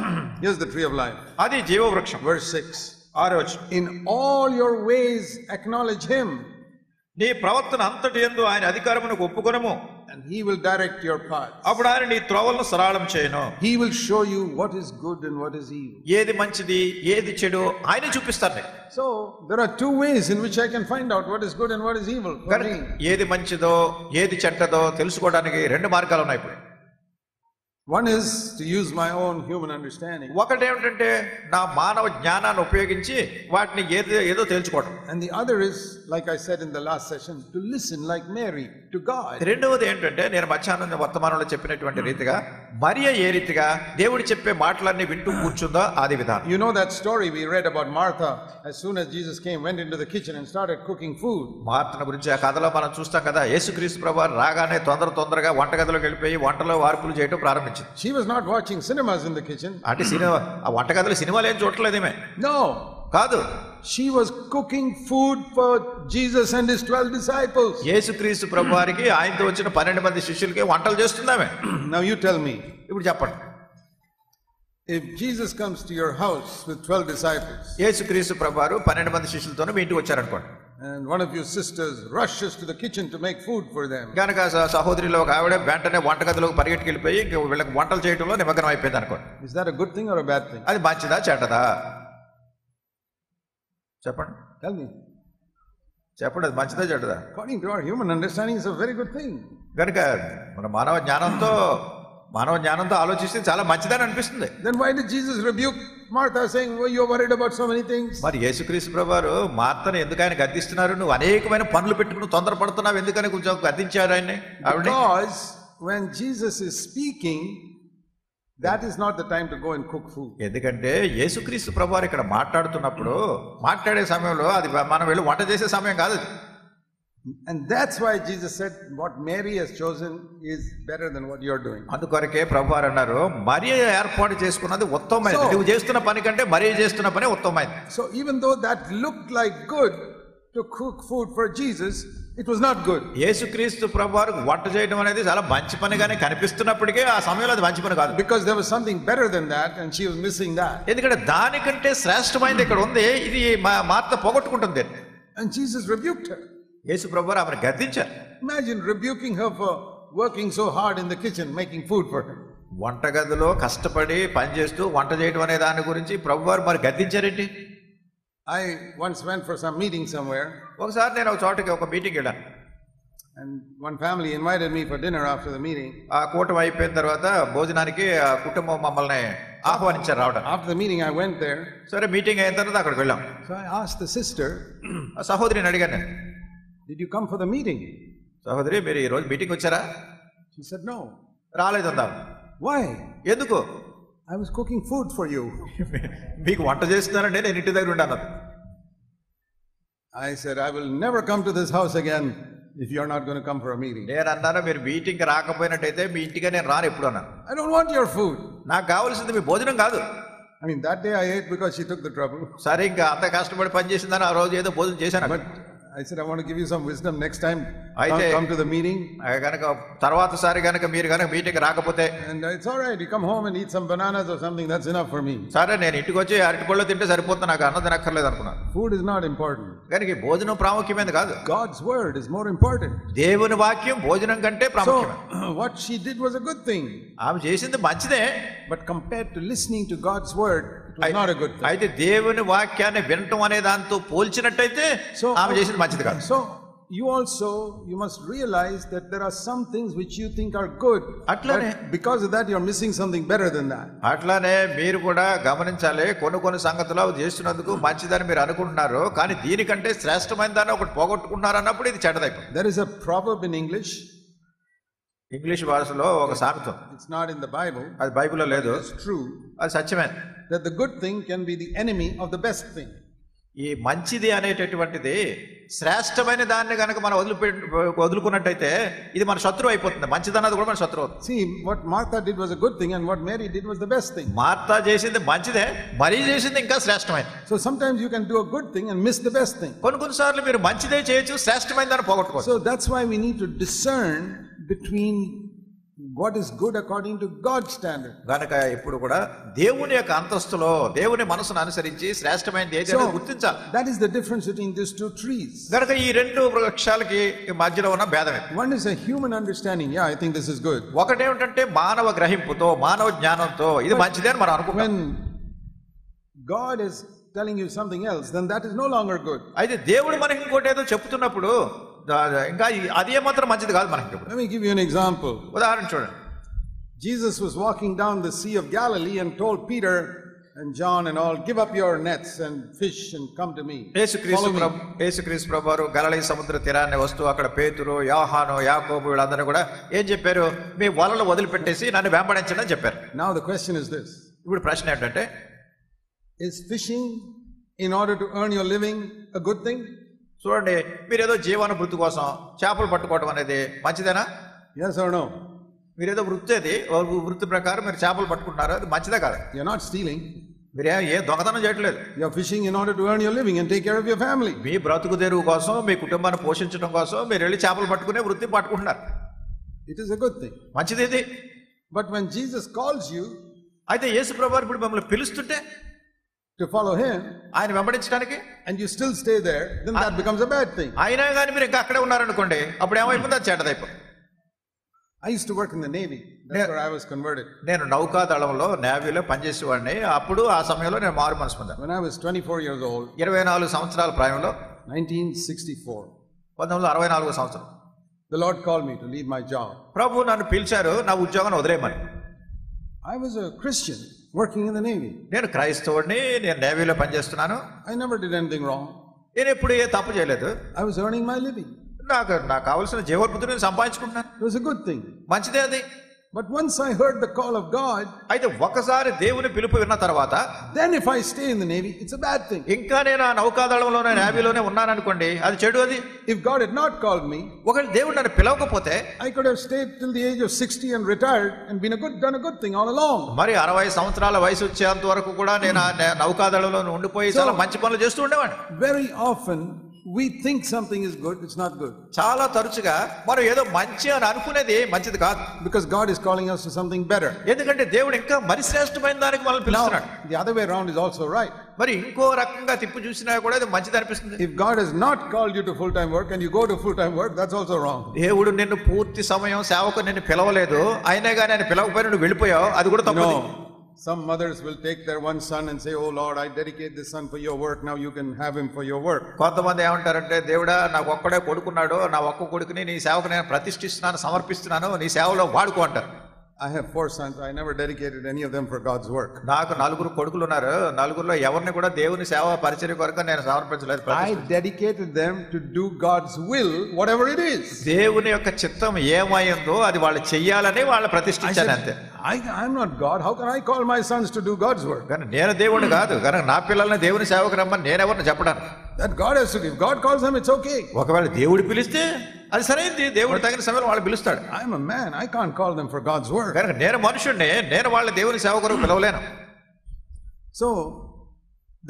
Speaker 1: Here's the tree of life.
Speaker 2: అది జీవవృక్షం.
Speaker 1: Verse 6.
Speaker 2: 6వ వచనం.
Speaker 1: In all your ways acknowledge him,
Speaker 2: నీ ప్రవర్తన అంతటి యందు ఆయన అధికారమునకు ఒప్పుకొనుము,
Speaker 1: and he will direct your path.
Speaker 2: అప్పుడు ఆయన నీ త్రోవలను సరళం చేయను.
Speaker 1: He will show you what is good and what is evil.
Speaker 2: ఏది మంచిది ఏది చెడు ఆయన చూపిస్తారు నీకు.
Speaker 1: So there are two ways in which I can find out what is good and what is evil for me.
Speaker 2: ఏది మంచిదో ఏది చెడ్డదో తెలుసుకోవడానికి 2 మార్గాలు ఉన్నాయి ఇప్పుడు.
Speaker 1: One is to use my own human understanding.
Speaker 2: ఒకటి ఏమిటంటే నా మానవ జ్ఞానాన్ని ఉపయోగించి వాటిని ఏదో తెలుసుకోవడం.
Speaker 1: And the other is, like I said in the last session, to listen like Mary to God.
Speaker 2: రెండవది ఏంటంటే నేను మధ్యాహ్నం వర్తమానంలో చెప్పినటువంటి రీతిగా మరియ ఏ రీతిగా దేవుడు చెప్పే మాటలన్నీ వింటూ కూర్చుందో అదే విధానం.
Speaker 1: You know that story we read about Martha, as soon as Jesus came, went into the kitchen and started cooking food.
Speaker 2: మార్తను గురించి ఆ కథలో మనం చూస్తాం కదా. యేసుక్రీస్తు ప్రభువు రాగానే తొందరగా వంటగదిలోకి వెళ్ళిపోయి వంటలో వార్పులు చేయడం ప్రారంభించింది.
Speaker 1: She was not watching cinemas in the kitchen.
Speaker 2: అంటే సినిమా ఆ వంటగదిలో సినిమాలు ఏం చూడట్లేదేమే.
Speaker 1: No.
Speaker 2: కాదు.
Speaker 1: She was cooking food for Jesus and his 12 disciples.
Speaker 2: యేసుక్రీస్తు ప్రభువారికి ఆయనతో వచ్చిన 12 మంది శిష్యులకి వంటలు చేస్తుందామే.
Speaker 1: Now you tell me.
Speaker 2: ఇప్పుడు చెప్పండి.
Speaker 1: If Jesus comes to your house with 12 disciples.
Speaker 2: యేసుక్రీస్తు ప్రభువారు 12 మంది శిష్యులతో మీ ఇంటికి వచ్చారనుకోండి.
Speaker 1: And one of your sisters rushes to the kitchen to make food for them.
Speaker 2: గనక సహోదరిలో ఒక ఆవిడ వెంటనే వంటగదిలోకి పరిగెట్టుకు వెళ్ళిపోయి వీళ్ళకి వంటలు చేయడంలో నిమగ్నం అయిపోయింది అనుకోండి.
Speaker 1: Is that a good thing or a bad thing?
Speaker 2: అది మంచిదా చెడ్డదా చెప్పండి.
Speaker 1: Tell me.
Speaker 2: చెప్పండి అది మంచిదా చెడ్డదా?
Speaker 1: According to our human understanding, it's a very good thing.
Speaker 2: గనక మన మానవ జ్ఞానంతో ఆలోచిస్తే చాలా మంచిదని అనిపిస్తుంది.
Speaker 1: Then why did Jesus rebuke Martha, saying, "Oh, you're worried about so many things"?
Speaker 2: మరి యేసుక్రీస్తు ప్రభువారు మార్తను ఎందుకు ఆయన గద్దిస్తున్నారు? నువ్వు అనేకమైన పనులు పెట్టుకుని తొందరపడుతున్నావు ఎందుకని కొంచెం గద్దించారు ఆయన్ని.
Speaker 1: Because when Jesus is speaking, that is not the time to go and cook food.
Speaker 2: ఎందుకంటే యేసుక్రీస్తు ప్రభువారు ఇక్కడ మాట్లాడే సమయంలో అది మనం వెళ్ళి వంట చేసే సమయం కాదు.
Speaker 1: And that's why Jesus said what Mary has chosen is better than what you're doing.
Speaker 2: అందుకొరకే ప్రభువారు అన్నారు మరియ ఏర్పాటు చేసుకున్నది ఉత్తమమైనది. నువ్వు చేస్తున్న పని కంటే మరియ చేస్తున్న పని ఉత్తమమైనది.
Speaker 1: So even though that looked like good to cook food for Jesus, it was not good.
Speaker 2: యేసుక్రీస్తు ప్రభువారు వంట చేయడం అనేది చాలా మంచి పనిగానే కనిపిస్తున్నప్పటికీ ఆ సమయంలో అది మంచి పని కాదు.
Speaker 1: Because there was something better than that and she was missing that.
Speaker 2: ఎందుకంటే దానికంటే శ్రేష్టమైనది ఇక్కడ ఉంది, ఇది మార్త పోగొట్టుకుంటుంది.
Speaker 1: And Jesus rebuked her.
Speaker 2: యేసు ప్రభువారు ఆమెను గద్దించారు.
Speaker 1: Imagine rebuking her for working so hard in the kitchen making food for her.
Speaker 2: వంటగదిలో కష్టపడి పనిచేస్తూ వంట చేయడం అనే దాని గురించి ప్రభువారు మరి గద్దించారేంటి?
Speaker 1: I once went for some meeting somewhere.
Speaker 2: ఒకసారి నేను ఒక చోటకి ఒక మీటింగ్ వెళ్ళాను.
Speaker 1: And one family invited me for dinner after the meeting.
Speaker 2: ఆ కూటమి అయిపోయిన తర్వాత భోజనానికి ఆ కుటుంబం మమ్మల్ని ఆహ్వానించారు రావడం.
Speaker 1: After the meeting I went there.
Speaker 2: సరే మీటింగ్ అయిన తర్వాత అక్కడికి వెళ్ళాం.
Speaker 1: So I asked the sister,
Speaker 2: ఆ సహోదరిని అడిగాను,
Speaker 1: "Did you come for the meeting?"
Speaker 2: సహోదరి మీరు ఈ రోజు మీటింగ్ వచ్చారా?
Speaker 1: She said, "No."
Speaker 2: రాలేదు అందాం.
Speaker 1: Why?
Speaker 2: ఎందుకు?
Speaker 1: I was cooking food for you.
Speaker 2: మీకు వంట చేస్తున్నానంటే నేను ఇంటి దగ్గర ఉండాను.
Speaker 1: I said, "I will never come to this house again if you're not going to come for a meeting."
Speaker 2: నేను అన్నాను, మీరు మీటింగ్కి రాకపోయినట్టయితే మీ ఇంటికి నేను రాను ఎప్పుడు అన్నాను.
Speaker 1: I don't want your food.
Speaker 2: నాకు కావాల్సింది మీ భోజనం కాదు.
Speaker 1: I mean, that day I ate because she took the trouble.
Speaker 2: సరే ఇంకా అంత కష్టపడి పని చేసిందని ఆ రోజు ఏదో భోజనం చేశాను.
Speaker 1: But I said, I want to give you some wisdom. Next time,
Speaker 2: అయితే
Speaker 1: come to the meeting.
Speaker 2: గనక తర్వాతసారి గనక మీరు గనక మీటింగ్ రాకపోతే,
Speaker 1: And it's all right, you come home and eat some bananas or something, that's enough for me.
Speaker 2: సరే నేను ఇంటికి వచ్చి అరటిపళ్ళు తింటే సరిపోతుంది, నాకు అన్నం తినక్కర్లేదు అనుకున్నాను.
Speaker 1: Food is not important.
Speaker 2: కనుక ఈ భోజనం ప్రాముఖ్యమైనది కాదు.
Speaker 1: God's word is more important.
Speaker 2: దేవుని వాక్యం భోజనం కంటే
Speaker 1: So
Speaker 2: ప్రాముఖ్యమైనది.
Speaker 1: what she did was a good thing.
Speaker 2: ఆమె చేసింది మంచిదే,
Speaker 1: But compared to listening to God's word, it was not a good thing.
Speaker 2: అయితే దేవుని వాక్యాన్ని వినటం అనే దాంతో పోల్చినట్టయితే ఆమె చేసింది మంచిది కాదు.
Speaker 1: So you must realize that there are some things which you think are good,
Speaker 2: అట్లానే
Speaker 1: because of that you're missing something better than that.
Speaker 2: అట్లానే మీరు కూడా గమనించాలి, కొన్ని సంగతులు అవి చేస్తున్నందుకు మంచిదని మీరు అనుకుంటున్నారు, కానీ దీనికంటే శ్రేష్టమైన దాన్ని ఒకటి పోగొట్టుకుంటున్నారు అన్నప్పుడు ఇది చెడ్డదైపోతుంది.
Speaker 1: There is a proverb in English.
Speaker 2: English భాషలో ఒక సామెత,
Speaker 1: It's not in the Bible.
Speaker 2: అది బైబిల్లో లేదు,
Speaker 1: It's true
Speaker 2: అది సత్యమే.
Speaker 1: that the good thing can be the enemy of the best thing.
Speaker 2: ఈ మంచిది అనేటటువంటిది శ్రేష్టమైన దాన్ని కనుక మనం వదులుకున్నట్టయితే ఇది మన శత్రువు అయిపోతుంది. మంచిదన్నది కూడా మన శత్రువు అవుతుంది.
Speaker 1: See, what Martha did was a good thing and what Mary did was the best thing.
Speaker 2: Martha చేసింది మంచిదే, మరీ చేసింది ఇంకా శ్రేష్టమైనది.
Speaker 1: So sometimes you can do a good thing and miss the best thing.
Speaker 2: కొన్నిసార్లు మీరు మంచిదే చేయొచ్చు, శ్రేష్టమైన దాన్ని పోగొట్టుకోవచ్చు.
Speaker 1: So that's why we need to discern between what is good according to God's standard.
Speaker 2: గనక ఇప్పుడు కూడా దేవుని యొక్క అంతస్తులో దేవుని మనసును అనుసరించి శ్రేష్టమైనది ఏదైనా గుర్తించాలి.
Speaker 1: That is the difference between these two trees.
Speaker 2: గనక ఈ రెండు వృక్షాలకి మధ్యలో ఉన్న భేదమే.
Speaker 1: One is a human understanding. Yeah, I think this is good.
Speaker 2: ఒకటేమిటంటే మానవ గ్రహింపుతో, మానవ జ్ఞానంతో ఇది మంచిదే అని మనం అనుకుంటాం.
Speaker 1: When God is telling you something else, then that is no longer good.
Speaker 2: అయితే దేవుడు మనకి ఇంకోటి ఏదో చెప్తున్నప్పుడు ఇంకా అదే మాత్రం మంచిది కాదు మనకి.
Speaker 1: Let me give you an example.
Speaker 2: ఉదాహరణ చూడండి.
Speaker 1: Jesus was walking down the Sea of Galilee and told Peter and John and all, give up your nets and fish and come to me.
Speaker 2: యేసుక్రీస్తు ప్రభువారు గలిలయ సముద్ర తీరాన్ని వస్తూ అక్కడ పేతురు, యోహాను, యాకోబు వీళ్ళందరూ కూడా ఏం చెప్పారు? మీ వలలు వదిలిపెట్టేసి నన్ను వెంబడించండి అని చెప్పారు.
Speaker 1: Now the question is this.
Speaker 2: ఇప్పుడు ప్రశ్న ఏంటంటే,
Speaker 1: is fishing in order to earn your living a good thing?
Speaker 2: చూడండి, మీరేదో జీవనభృతి కోసం చేపలు పట్టుకోవడం అనేది మంచిదేనా?
Speaker 1: Yes or no?
Speaker 2: మీరేదో వృత్తి ప్రకారం మీరు చేపలు పట్టుకుంటున్నారు, అది మంచిదే కాదు.
Speaker 1: You're not stealing.
Speaker 2: మీరు ఏ దొంగతనం చేయట్లేదు.
Speaker 1: You're fishing in order to earn your living and take care of your family.
Speaker 2: మీ బ్రతుకు తెరువు కోసం, మీ కుటుంబాన్ని పోషించడం కోసం మీరు వెళ్ళి చేపలు పట్టుకునే వృత్తి పట్టుకుంటున్నారు.
Speaker 1: It is a good thing.
Speaker 2: మంచిది ఇది.
Speaker 1: But when Jesus calls you,
Speaker 2: అయితే యేసు ప్రభువారు ఇప్పుడు మిమ్మల్ని పిలుస్తుంటే
Speaker 1: to follow him,
Speaker 2: ఆయన వెంబడించడానికి,
Speaker 1: and you still stay there, then that becomes a bad thing.
Speaker 2: అయినా కానీ మీరు ఇంకా అక్కడే ఉన్నారనుకోండి, అప్పుడు ఏమైపోతుంది? అది చెడ్డదైపోతుంది.
Speaker 1: I used to work in the Navy. That's where I was converted.
Speaker 2: నేను నౌకాదళంలో నేవీలో పనిచేసేవాడిని. అప్పుడు ఆ సమయంలో నేను మారు మనసు పొందాను.
Speaker 1: When I was 24 years old,
Speaker 2: 24 సంవత్సరాల ప్రాయంలో,
Speaker 1: 1964,
Speaker 2: 1964 సంవత్సరం,
Speaker 1: the Lord called me to leave my job.
Speaker 2: ప్రభు నన్ను పిలిచారు నా ఉద్యోగాన్ని వదిలేయమని.
Speaker 1: I was a Christian working in the Navy.
Speaker 2: నేను క్రైస్తవుడిని, నేను నేవీలో పనిచేస్తున్నాను.
Speaker 1: I never did anything wrong.
Speaker 2: నేను ఎప్పుడు ఏ తప్పు చేయలేదు.
Speaker 1: I was earning my living.
Speaker 2: నాకు కావాల్సిన జీవనభృతిని నేను సంపాదించుకుంటున్నాను.
Speaker 1: It was a good thing.
Speaker 2: మంచిదే అది.
Speaker 1: But once I heard the call of God,
Speaker 2: అయితే ఒకసారి దేవుని పిలుపు విన్న తర్వాత,
Speaker 1: then if I stay in the Navy, it's a bad thing.
Speaker 2: ఇంకా నేను ఆ నౌకాదళంలోనే నేవీలోనే ఉన్నాను అనుకోండి, అది చెడు. అది
Speaker 1: if God had not called me,
Speaker 2: ఒకవేళ దేవుడు నన్ను పిలవకపోతే,
Speaker 1: I could have stayed till the age of 60 and retired and done a good thing all along.
Speaker 2: మరి 60 సంవత్సరాల వయసు వచ్చేంత వరకు కూడా నేను ఆ నౌకాదళంలో ఉండిపోయి చాలా మంచి పనులు చేస్తూ ఉండేవాడిని.
Speaker 1: Very often we think something is good, it's not good.
Speaker 2: చాలా తరచుగా మనం ఏదో మంచి అని అనుకునేది మంచిది కాదు.
Speaker 1: Because God is calling us to something better.
Speaker 2: ఎందుకంటే దేవుడు ఇంకా మరి శ్రేష్టమైన దానికి మనల్ని పిలుస్తున్నాడు.
Speaker 1: The other way around is also right.
Speaker 2: మరి ఇంకో రకంగా తిప్పు చూసినా కూడా ఇది మంచిది అనిపిస్తుంది.
Speaker 1: If God has not called you to full time work and you go to full time work, that's also wrong.
Speaker 2: దేవుడు నిన్ను పూర్తి సమయం సేవకు నిన్ను పిలవలేదు, అయినా కానీ ఆయన పిలవకపోయినా నువ్వు వెళ్ళిపోయావు, అది కూడా తప్పు.
Speaker 1: Some mothers will take their one son and say, oh Lord, I dedicate this son for your work, now you can have him for your work.
Speaker 2: కొంతమంది ఏమంటారంటే, దేవుడా నాకు ఒక్కడే కొడుకున్నాడు, నా ఒక్క కొడుకుని నీ సేవకు నేను ప్రతిష్ఠిస్తున్నాను, సమర్పిస్తున్నాను, నీ సేవలో వాడుకో అంటారు.
Speaker 1: I have 4 sons. I never dedicated any of them for God's work.
Speaker 2: నాకు 4 కొడుకులు ఉన్నారు. 4లో ఎవరిని కూడా దేవుని సేవ పరిచర్య కొరకు నేను సమర్పించలేదు.
Speaker 1: I dedicated them to do God's will, whatever it is.
Speaker 2: దేవుని యొక్క చిత్తం ఏమైందో అది వాళ్ళు చెయ్యాలని వాళ్ళు ప్రతిష్ఠించాను అంతే.
Speaker 1: I'm not God. How can I call my sons to do God's work?
Speaker 2: కానీ నేను దేవుడిని కాదు, కానీ నా పిల్లల్ని దేవుని సేవకు రమ్మని నేనెవరిని చెప్పడానికి.
Speaker 1: That God has to give. God calls them, it's okay.
Speaker 2: ఒకవేళ దేవుడు పిలిస్తే అది సరైనది, దేవుడు తగిన సమయంలో వాళ్ళు పిలుస్తాడు.
Speaker 1: I'm a man, I can't call them for God's work.
Speaker 2: కనుక నేను మనుషుడిని, నేను వాళ్ళ దేవుని సేవ కొరకు పిలవలేను.
Speaker 1: So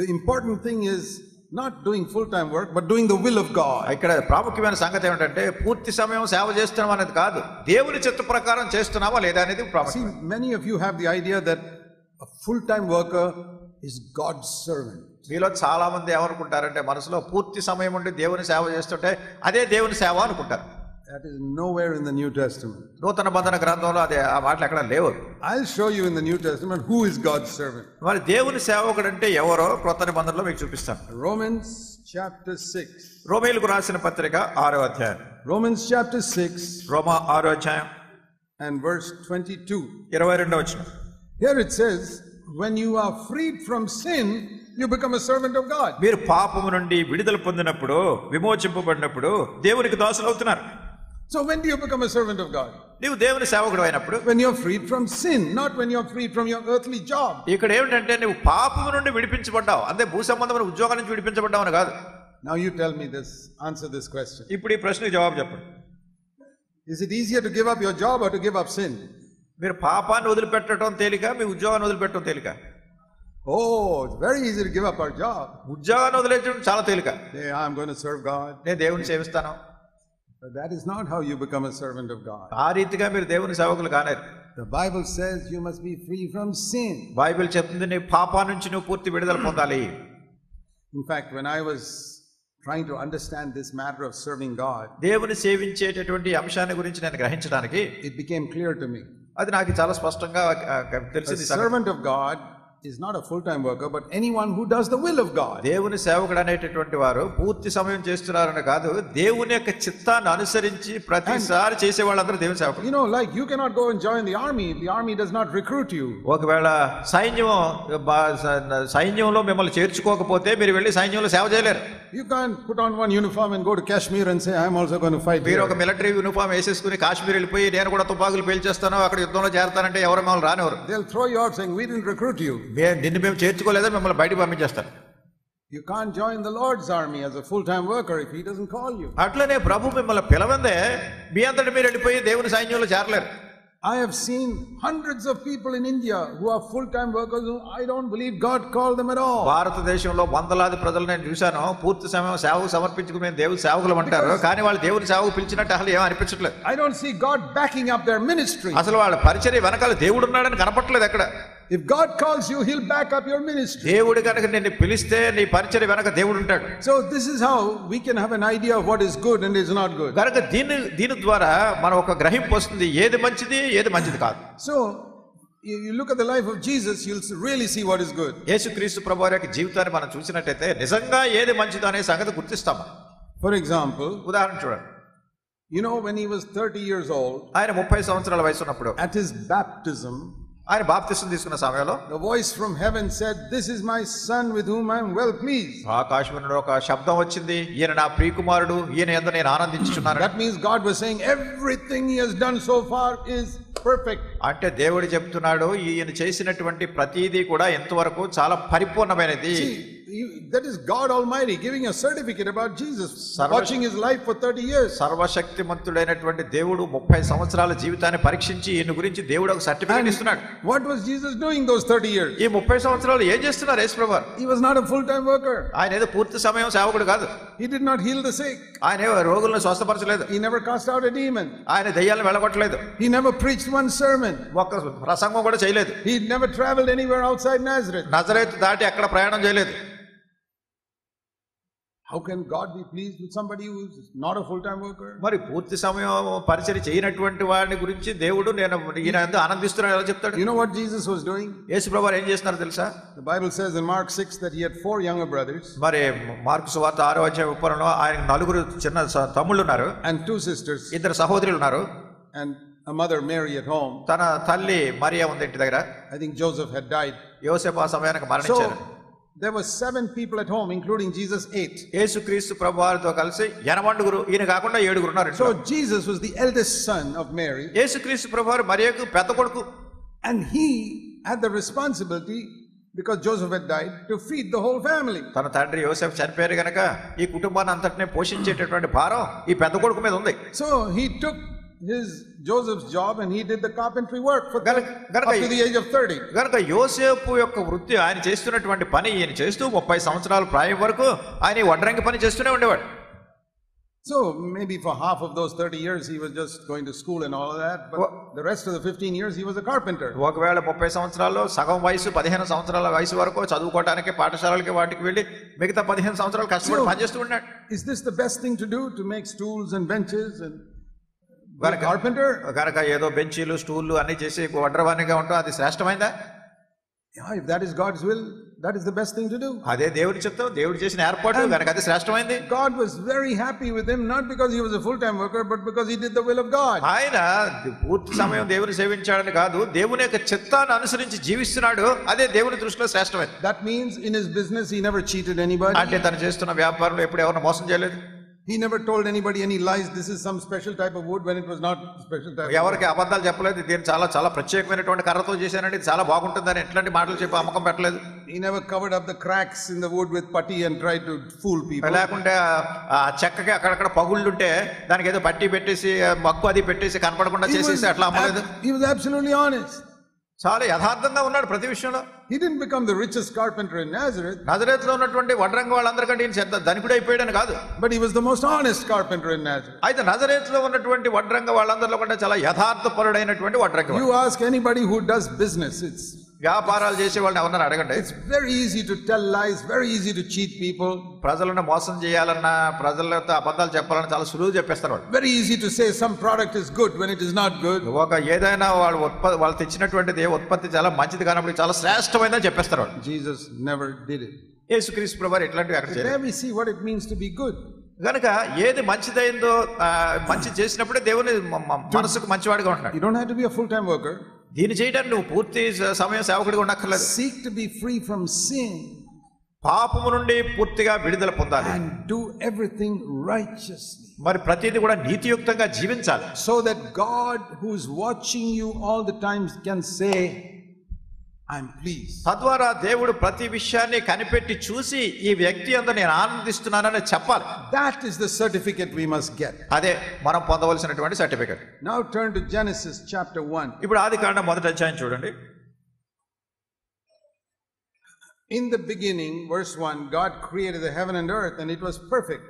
Speaker 1: the important thing is not doing full-time work, but doing the will of God.
Speaker 2: ఇక్కడ ప్రాముఖ్యమైన సంగతి ఏమిటంటే పూర్తి సమయం సేవ చేస్తున్నాం అనేది కాదు, దేవుని చిత్త ప్రకారం చేస్తున్నామా లేదా అనేది ప్రాముఖ్యం.
Speaker 1: See, many of you have the idea that a full-time worker is God's servant.
Speaker 2: మీలో చాలా మంది ఏమనుకుంటారంటే మనసులో పూర్తి సమయం ఉండి దేవుని సేవ చేస్తుంటే అదే దేవుని సేవ అనుకుంటారు.
Speaker 1: That is nowhere in the New Testament.
Speaker 2: నూతన బంధన గ్రంథంలో అదే ఆ మాటలు ఎక్కడ లేవు.
Speaker 1: I'll show you in the New Testament who is God's servant.
Speaker 2: మరి దేవుని సేవకుడు అంటే ఎవరో క్రొత్త నిబంధనలో మీకు చూపిస్తాను.
Speaker 1: Romans chapter 6.
Speaker 2: రోమీయులకు రాసిన పత్రిక 6వ అధ్యాయం.
Speaker 1: Romans chapter 6
Speaker 2: రోమా 6వ అధ్యాయం
Speaker 1: and verse 22.
Speaker 2: 22వ వచనం.
Speaker 1: Here it says, when you are freed from sin, you become a servant of God.
Speaker 2: మీరు పాపము నుండి విడుదల పొందినప్పుడు, విమోచింపబడినప్పుడు దేవునికి దాసులు అవుతున్నారు.
Speaker 1: So when do you become a servant of God?
Speaker 2: నీవు దేవుని సేవకుడు అయినప్పుడు.
Speaker 1: When you're freed from sin, not when you're freed from your earthly job.
Speaker 2: ఇక్కడ ఏమిటంటే నువ్వు పాపము నుండి విడిపించబడ్డావు, అంటే భూ సంబంధమైన ఉద్యోగం నుంచి విడిపించబడ్డావు అని కాదు.
Speaker 1: Now you tell me this, answer this question.
Speaker 2: ఇప్పుడు ఈ ప్రశ్నకు జవాబు చెప్పండి.
Speaker 1: Is it easier to give up your job or to give up sin?
Speaker 2: మీరు పాపాన్ని వదిలిపెట్టడం తేలిక, మీ ఉద్యోగాన్ని వదిలిపెట్టడం తేలిక?
Speaker 1: Oh, it's very easy to give up our job.
Speaker 2: ఉద్యోగాన్ని వదిలేయడం చాలా తేలిక.
Speaker 1: Hey, I'm going to serve God.
Speaker 2: నేను దేవుని సేవిస్తాను.
Speaker 1: But that is not how you become a servant of God.
Speaker 2: ఆ రీతిగా మీరు దేవుని సేవకులు కాలేరు.
Speaker 1: The Bible says you must be free from sin.
Speaker 2: Bible చెప్తుంది నీ పాపా నుంచి నువ్వు పూర్తి విడుదల పొందాలి.
Speaker 1: In fact, when I was trying to understand this matter of serving God,
Speaker 2: దేవుని సేవించేటటువంటి అంశాన్ని గురించి నేను గ్రహించడానికి
Speaker 1: it became clear to me.
Speaker 2: అది నాకు చాలా స్పష్టంగా తెలిసింది.
Speaker 1: A servant of God is not a full-time worker, but anyone who does the will of God.
Speaker 2: దేవుని సేవకుడు అనేటటువంటి వారు పూర్తి సమయం చేస్తున్నారని కాదు, దేవుని యొక్క చిత్తాన్ని అనుసరించి ప్రతిసారి చేసే వాళ్ళందరూ దేవుని సేవకులు.
Speaker 1: You know, like you cannot go and join the army if the army does not recruit you.
Speaker 2: ఒకవేళ సైన్యంలో మిమ్మల్ని చేర్చుకోకపోతే మీరు వెళ్ళి సైన్యంలో సేవ చేయలేరు.
Speaker 1: You can't put on one uniform and go to Kashmir and say I'm also going to fight.
Speaker 2: మీరు ఒక మిలిటరీ యూనిఫామ్ వేసేసుకుని కాశ్మీర్ వెళ్ళిపోయి నేను కూడా తుపాకులు పేల్చేస్తాను అక్కడ యుద్ధంలో చేరతానంటే ఎవరు మిమ్మల్ని రానివ్వరు.
Speaker 1: They'll throw you out saying we didn't recruit you.
Speaker 2: నిన్ను మేము చేర్చుకోలేదా, మిమ్మల్ని బయటకు పంపించేస్తారు.
Speaker 1: You can't join the Lord's army as a full-time worker if he doesn't call you.
Speaker 2: అట్లనే ప్రభు మిమ్మల్ని పిలవందే మీ అంతటి మీరు వెళ్ళిపోయి దేవుని సైన్యంలో చేరలేరు.
Speaker 1: I have seen hundreds of people in India who are full-time workers who I don't believe God called them at all.
Speaker 2: భారతదేశంలో వందలాది ప్రజలు నేను చూశాను పూర్తి సమయం సేవకు సమర్పించుకుని దేవుని సేవకులు అంటారు, కానీ వాళ్ళు దేవుని సేవకు పిలిచినట్టు అసలు ఏం అనిపించట్లేదు.
Speaker 1: I don't see God backing up their ministry.
Speaker 2: అసలు వాళ్ళ పరిచర్య వెనకాల దేవుడు ఉన్నాడని కనపట్లేదు ఎక్కడ.
Speaker 1: If God calls you, he'll back up your ministry.
Speaker 2: దేవుడు కనుక నిన్ను పిలిస్తే నీ పరిచర్య వెనక దేవుడు ఉంటాడు.
Speaker 1: So this is how we can have an idea of what is good and is not good.
Speaker 2: కనుక దీని ద్వారా మనం ఒక గ్రహింపు వస్తుంది, ఏది మంచిది ఏది మంచిది కాదు.
Speaker 1: So you look at the life of Jesus, you'll really see what is good.
Speaker 2: యేసుక్రీస్తు ప్రభువారి యొక్క జీవితాన్ని మనం చూసినట్టయితే నిజంగా ఏది మంచిదో అనే సంగతి గుర్తిస్తాం.
Speaker 1: For example,
Speaker 2: ఉదాహరణ చూడండి.
Speaker 1: You know, when he was 30 years old,
Speaker 2: ఆయన 30 సంవత్సరాల వయసు ఉన్నప్పుడు
Speaker 1: at his baptism,
Speaker 2: ఆయన బాప్తిసం తీసుకున్న సమయంలో
Speaker 1: the voice from heaven said, "This is my son with whom I am well pleased."
Speaker 2: ఆకాశం నుండి ఒక శబ్దం వచ్చింది, ఈయన నా ప్రియకుమారుడు, ఈయన యందు నేను ఆనందించుచున్నాను.
Speaker 1: That means God was saying everything he has done so far is perfect.
Speaker 2: అంటే దేవుడు చెప్తున్నాడు ఈయన చేసినటువంటి ప్రతిదీ కూడా ఎంతవరకు చాలా పరిపూర్ణమైనది.
Speaker 1: That is God Almighty giving a certificate about Jesus, watching his life for 30 years.
Speaker 2: సర్వశక్తిమంతుడైనటువంటి దేవుడు 30 సంవత్సరాల జీవితాన్ని పరీక్షించి ఈయన గురించి దేవుడు ఒక సర్టిఫికెట్ ఇస్తున్నాడు.
Speaker 1: What was Jesus doing those 30 years?
Speaker 2: ఈ 30 సంవత్సరాలు ఏం చేస్తున్నారు యేసుప్రభువారు?
Speaker 1: He was not a full-time worker.
Speaker 2: ఆయన ఏదో పూర్తి సమయం సేవకుడు కాదు.
Speaker 1: He did not heal the sick.
Speaker 2: ఆయన రోగులను స్వస్థపరచలేదు.
Speaker 1: He never cast out a demon.
Speaker 2: ఆయన దెయ్యాలను వెళ్ళగొట్టలేదు.
Speaker 1: He never preached one sermon.
Speaker 2: ఒక్క ప్రసంగం కూడా చేయలేదు.
Speaker 1: He never traveled anywhere outside Nazareth.
Speaker 2: నజరేతు దాటి ఎక్కడ ప్రయాణం చేయలేదు.
Speaker 1: How can God be pleased with somebody who is not a full-time worker?
Speaker 2: మరి పూర్తి సమయం పరిచర్య చేయనటువంటి వాడిని గురించి దేవుడు నేను ఈయన ఎందు ఆనందిస్తున్నాను ఎలా చెప్తాడు?
Speaker 1: You know what Jesus was doing?
Speaker 2: యేసుప్రభువారు ఏం చేస్తున్నారు తెలుసా?
Speaker 1: The Bible says in Mark 6 that he had 4 younger brothers.
Speaker 2: మరి మార్కు సువార్త 6వ అధ్యాయం 30లో ఆయన 4 చిన్న తమ్ముళ్ళు ఉన్నారు
Speaker 1: and 2 sisters.
Speaker 2: 2 సహోదరులు ఉన్నారు.
Speaker 1: And a mother Mary at home.
Speaker 2: తన తల్లి మరియా ఉంది ఇంటి దగ్గర.
Speaker 1: I think Joseph had died.
Speaker 2: యోసేపు ఆ సమయానికి మరణించారు.
Speaker 1: There were 7 people at home, including Jesus 8.
Speaker 2: యేసుక్రీస్తు ప్రభువారితో కలిసి 8 ఈయన కాకుండా 7 ఉన్నారు.
Speaker 1: So Jesus was the eldest son of Mary.
Speaker 2: యేసుక్రీస్తు ప్రభువారు మరియకు పెద్ద కొడుకు.
Speaker 1: And he had the responsibility, because Joseph had died, to feed the whole family.
Speaker 2: తన తండ్రి యోసేపు చనిపోయారు గనక ఈ కుటుంబాన్ని అంతటినే పోషించేటటువంటి భారం ఈ పెద్ద కొడుకు మీద ఉంది.
Speaker 1: So he took Joseph's job, and he did the carpentry work for up to the age of 30.
Speaker 2: గనుక యోసేపు యొక్క వృత్తి ఆయన చేస్తున్నటువంటి పని ఈయన చేస్తూ 30 సంవత్సరాల ప్రాయం వరకు ఆయన వడ్రంగి పని చేస్తూనే ఉండేవాడు.
Speaker 1: So maybe for half of those 30 years he was just going to school and all of that, but the rest of the 15 years he was a carpenter.
Speaker 2: ఒకవేళ 30 సంవత్సరాల్లో సగం వయసు 15 సంవత్సరాల వయసు వరకు చదువుకోవడానికి పాఠశాలకి వాటికి వెళ్ళి మిగతా 15 సంవత్సరాలు కష్టపడి పనిచేస్తూ ఉన్నాడు.
Speaker 1: Is this the best thing to do, to make stools and benches and carpenter?
Speaker 2: కనుక ఏదో బెంచీలు స్టూళ్ళు అన్ని చేసి వడ్రవానిగా ఉంటాం, అది శ్రేష్టమైందా?
Speaker 1: Yeah, if that is God's will, that is the best thing to do.
Speaker 2: అదే దేవుడి చిత్తం, దేవుడు చేసిన ఏర్పాటు, కనుక అది శ్రేష్టమైంది.
Speaker 1: God was very happy with him, not because he was a full-time worker, but because he did the will of God.
Speaker 2: ఆయన పూర్తి సమయం దేవుని సేవించాడని కాదు, దేవుని యొక్క చిత్తాన్ని అనుసరించి జీవిస్తున్నాడు, అదే దేవుని దృష్టిలో శ్రేష్టమైంది.
Speaker 1: That means in his business he never cheated anybody.
Speaker 2: అంటే తను చేస్తున్న వ్యాపారంలో ఎప్పుడు ఎవరిని మోసం చేయలేదు.
Speaker 1: He never told anybody any lies. This is some special type of wood when it was not special type.
Speaker 2: ఎవరికి అబద్ధాలు చెప్పలేదు. దీన్ని చాలా చాలా ప్రత్యేకమైనటువంటి కర్రతో చేశానండి, ఇది చాలా బాగుంటుందని ఎట్లాంటి మాటలు చెప్పి అమ్మకం పెట్టలేదు.
Speaker 1: He never covered up the cracks in the wood with putty and tried to fool people.
Speaker 2: లేకుంటే ఆ చెక్కకి అక్కడక్కడ పగుళ్ళుంటే దానికి ఏదో పట్టి పెట్టేసి మక్కు అది పెట్టేసి కనపడకుండా చేసేసి అట్లా అమ్మలేదు.
Speaker 1: He was absolutely honest.
Speaker 2: చాలా యథార్థంగా ఉన్నాడు ప్రతి విషయంలో.
Speaker 1: He didn't become the richest carpenter in Nazareth.
Speaker 2: నజరేతులో ఉన్నటువంటి వడ్రంగ వాళ్ళందరికంటే ఈయన ధనికుడు అయిపోయాడని కాదు.
Speaker 1: But he was the most honest carpenter in Nazareth.
Speaker 2: అయితే నజరేతులో ఉన్నటువంటి వడ్రంగ వాళ్ళందరిలో కంటే చాలా యథార్థపరుడైనటువంటి వడ్రంగ.
Speaker 1: You ask anybody who does business, it's
Speaker 2: వ్యాపారాలు చేసే వాళ్ళని ఎవరన్నా అడగండి.
Speaker 1: It's very easy to tell lies, very easy to cheat people.
Speaker 2: ప్రజలను మోసం చేయాలన్నా, ప్రజలతో అబద్ధాలు చెప్పాలన్నా చాలా సులువు చెప్పేస్తారు వాళ్ళు.
Speaker 1: Very easy to say some product is good when it is not good.
Speaker 2: ఒక ఏదైనా వాళ్ళు తెచ్చినటువంటిది ఉత్పత్తి చాలా మంచిది కానప్పుడు చాలా శ్రేష్టమైనదని చెప్పేస్తారు వాళ్ళు.
Speaker 1: Jesus never did it.
Speaker 2: యేసుక్రీస్తు ప్రభువారు ఇట్లాంటివి అక్కడ చేయలేదు.
Speaker 1: There we see what it means to be good.
Speaker 2: గనుక ఏది మంచిదైందో మంచి చేసినప్పుడే దేవుని మనసుకు మంచివాడిగా ఉంటున్నాడు.
Speaker 1: You don't have to be a full-time worker.
Speaker 2: దీన్ని చేయడానికి నువ్వు పూర్తి సమయం సేవకుడిగా ఉండక్కర్లేదు.
Speaker 1: Seek to be free from sin.
Speaker 2: పాపము నుండి పూర్తిగా విడుదల పొందాలి.
Speaker 1: And do everything righteously.
Speaker 2: మరి ప్రతిదీ కూడా నీతియుక్తంగా జీవించాలి.
Speaker 1: So that God, who is watching you all the time, can say, I'm pleased.
Speaker 2: తద్వారా దేవుడు ప్రతి విషయాన్ని కనిపెట్టి చూసి ఈ వ్యక్తి అంతా నేను ఆనందిస్తున్నానని చెప్పాలి.
Speaker 1: That is the certificate we must get.
Speaker 2: అదే మనం పొందవలసినటువంటి certificate.
Speaker 1: Now turn to Genesis chapter 1.
Speaker 2: ఇప్పుడు ఆదికాండం మొదటి అధ్యాయం చూడండి.
Speaker 1: In the beginning, verse 1, God created the heaven and earth and it was perfect.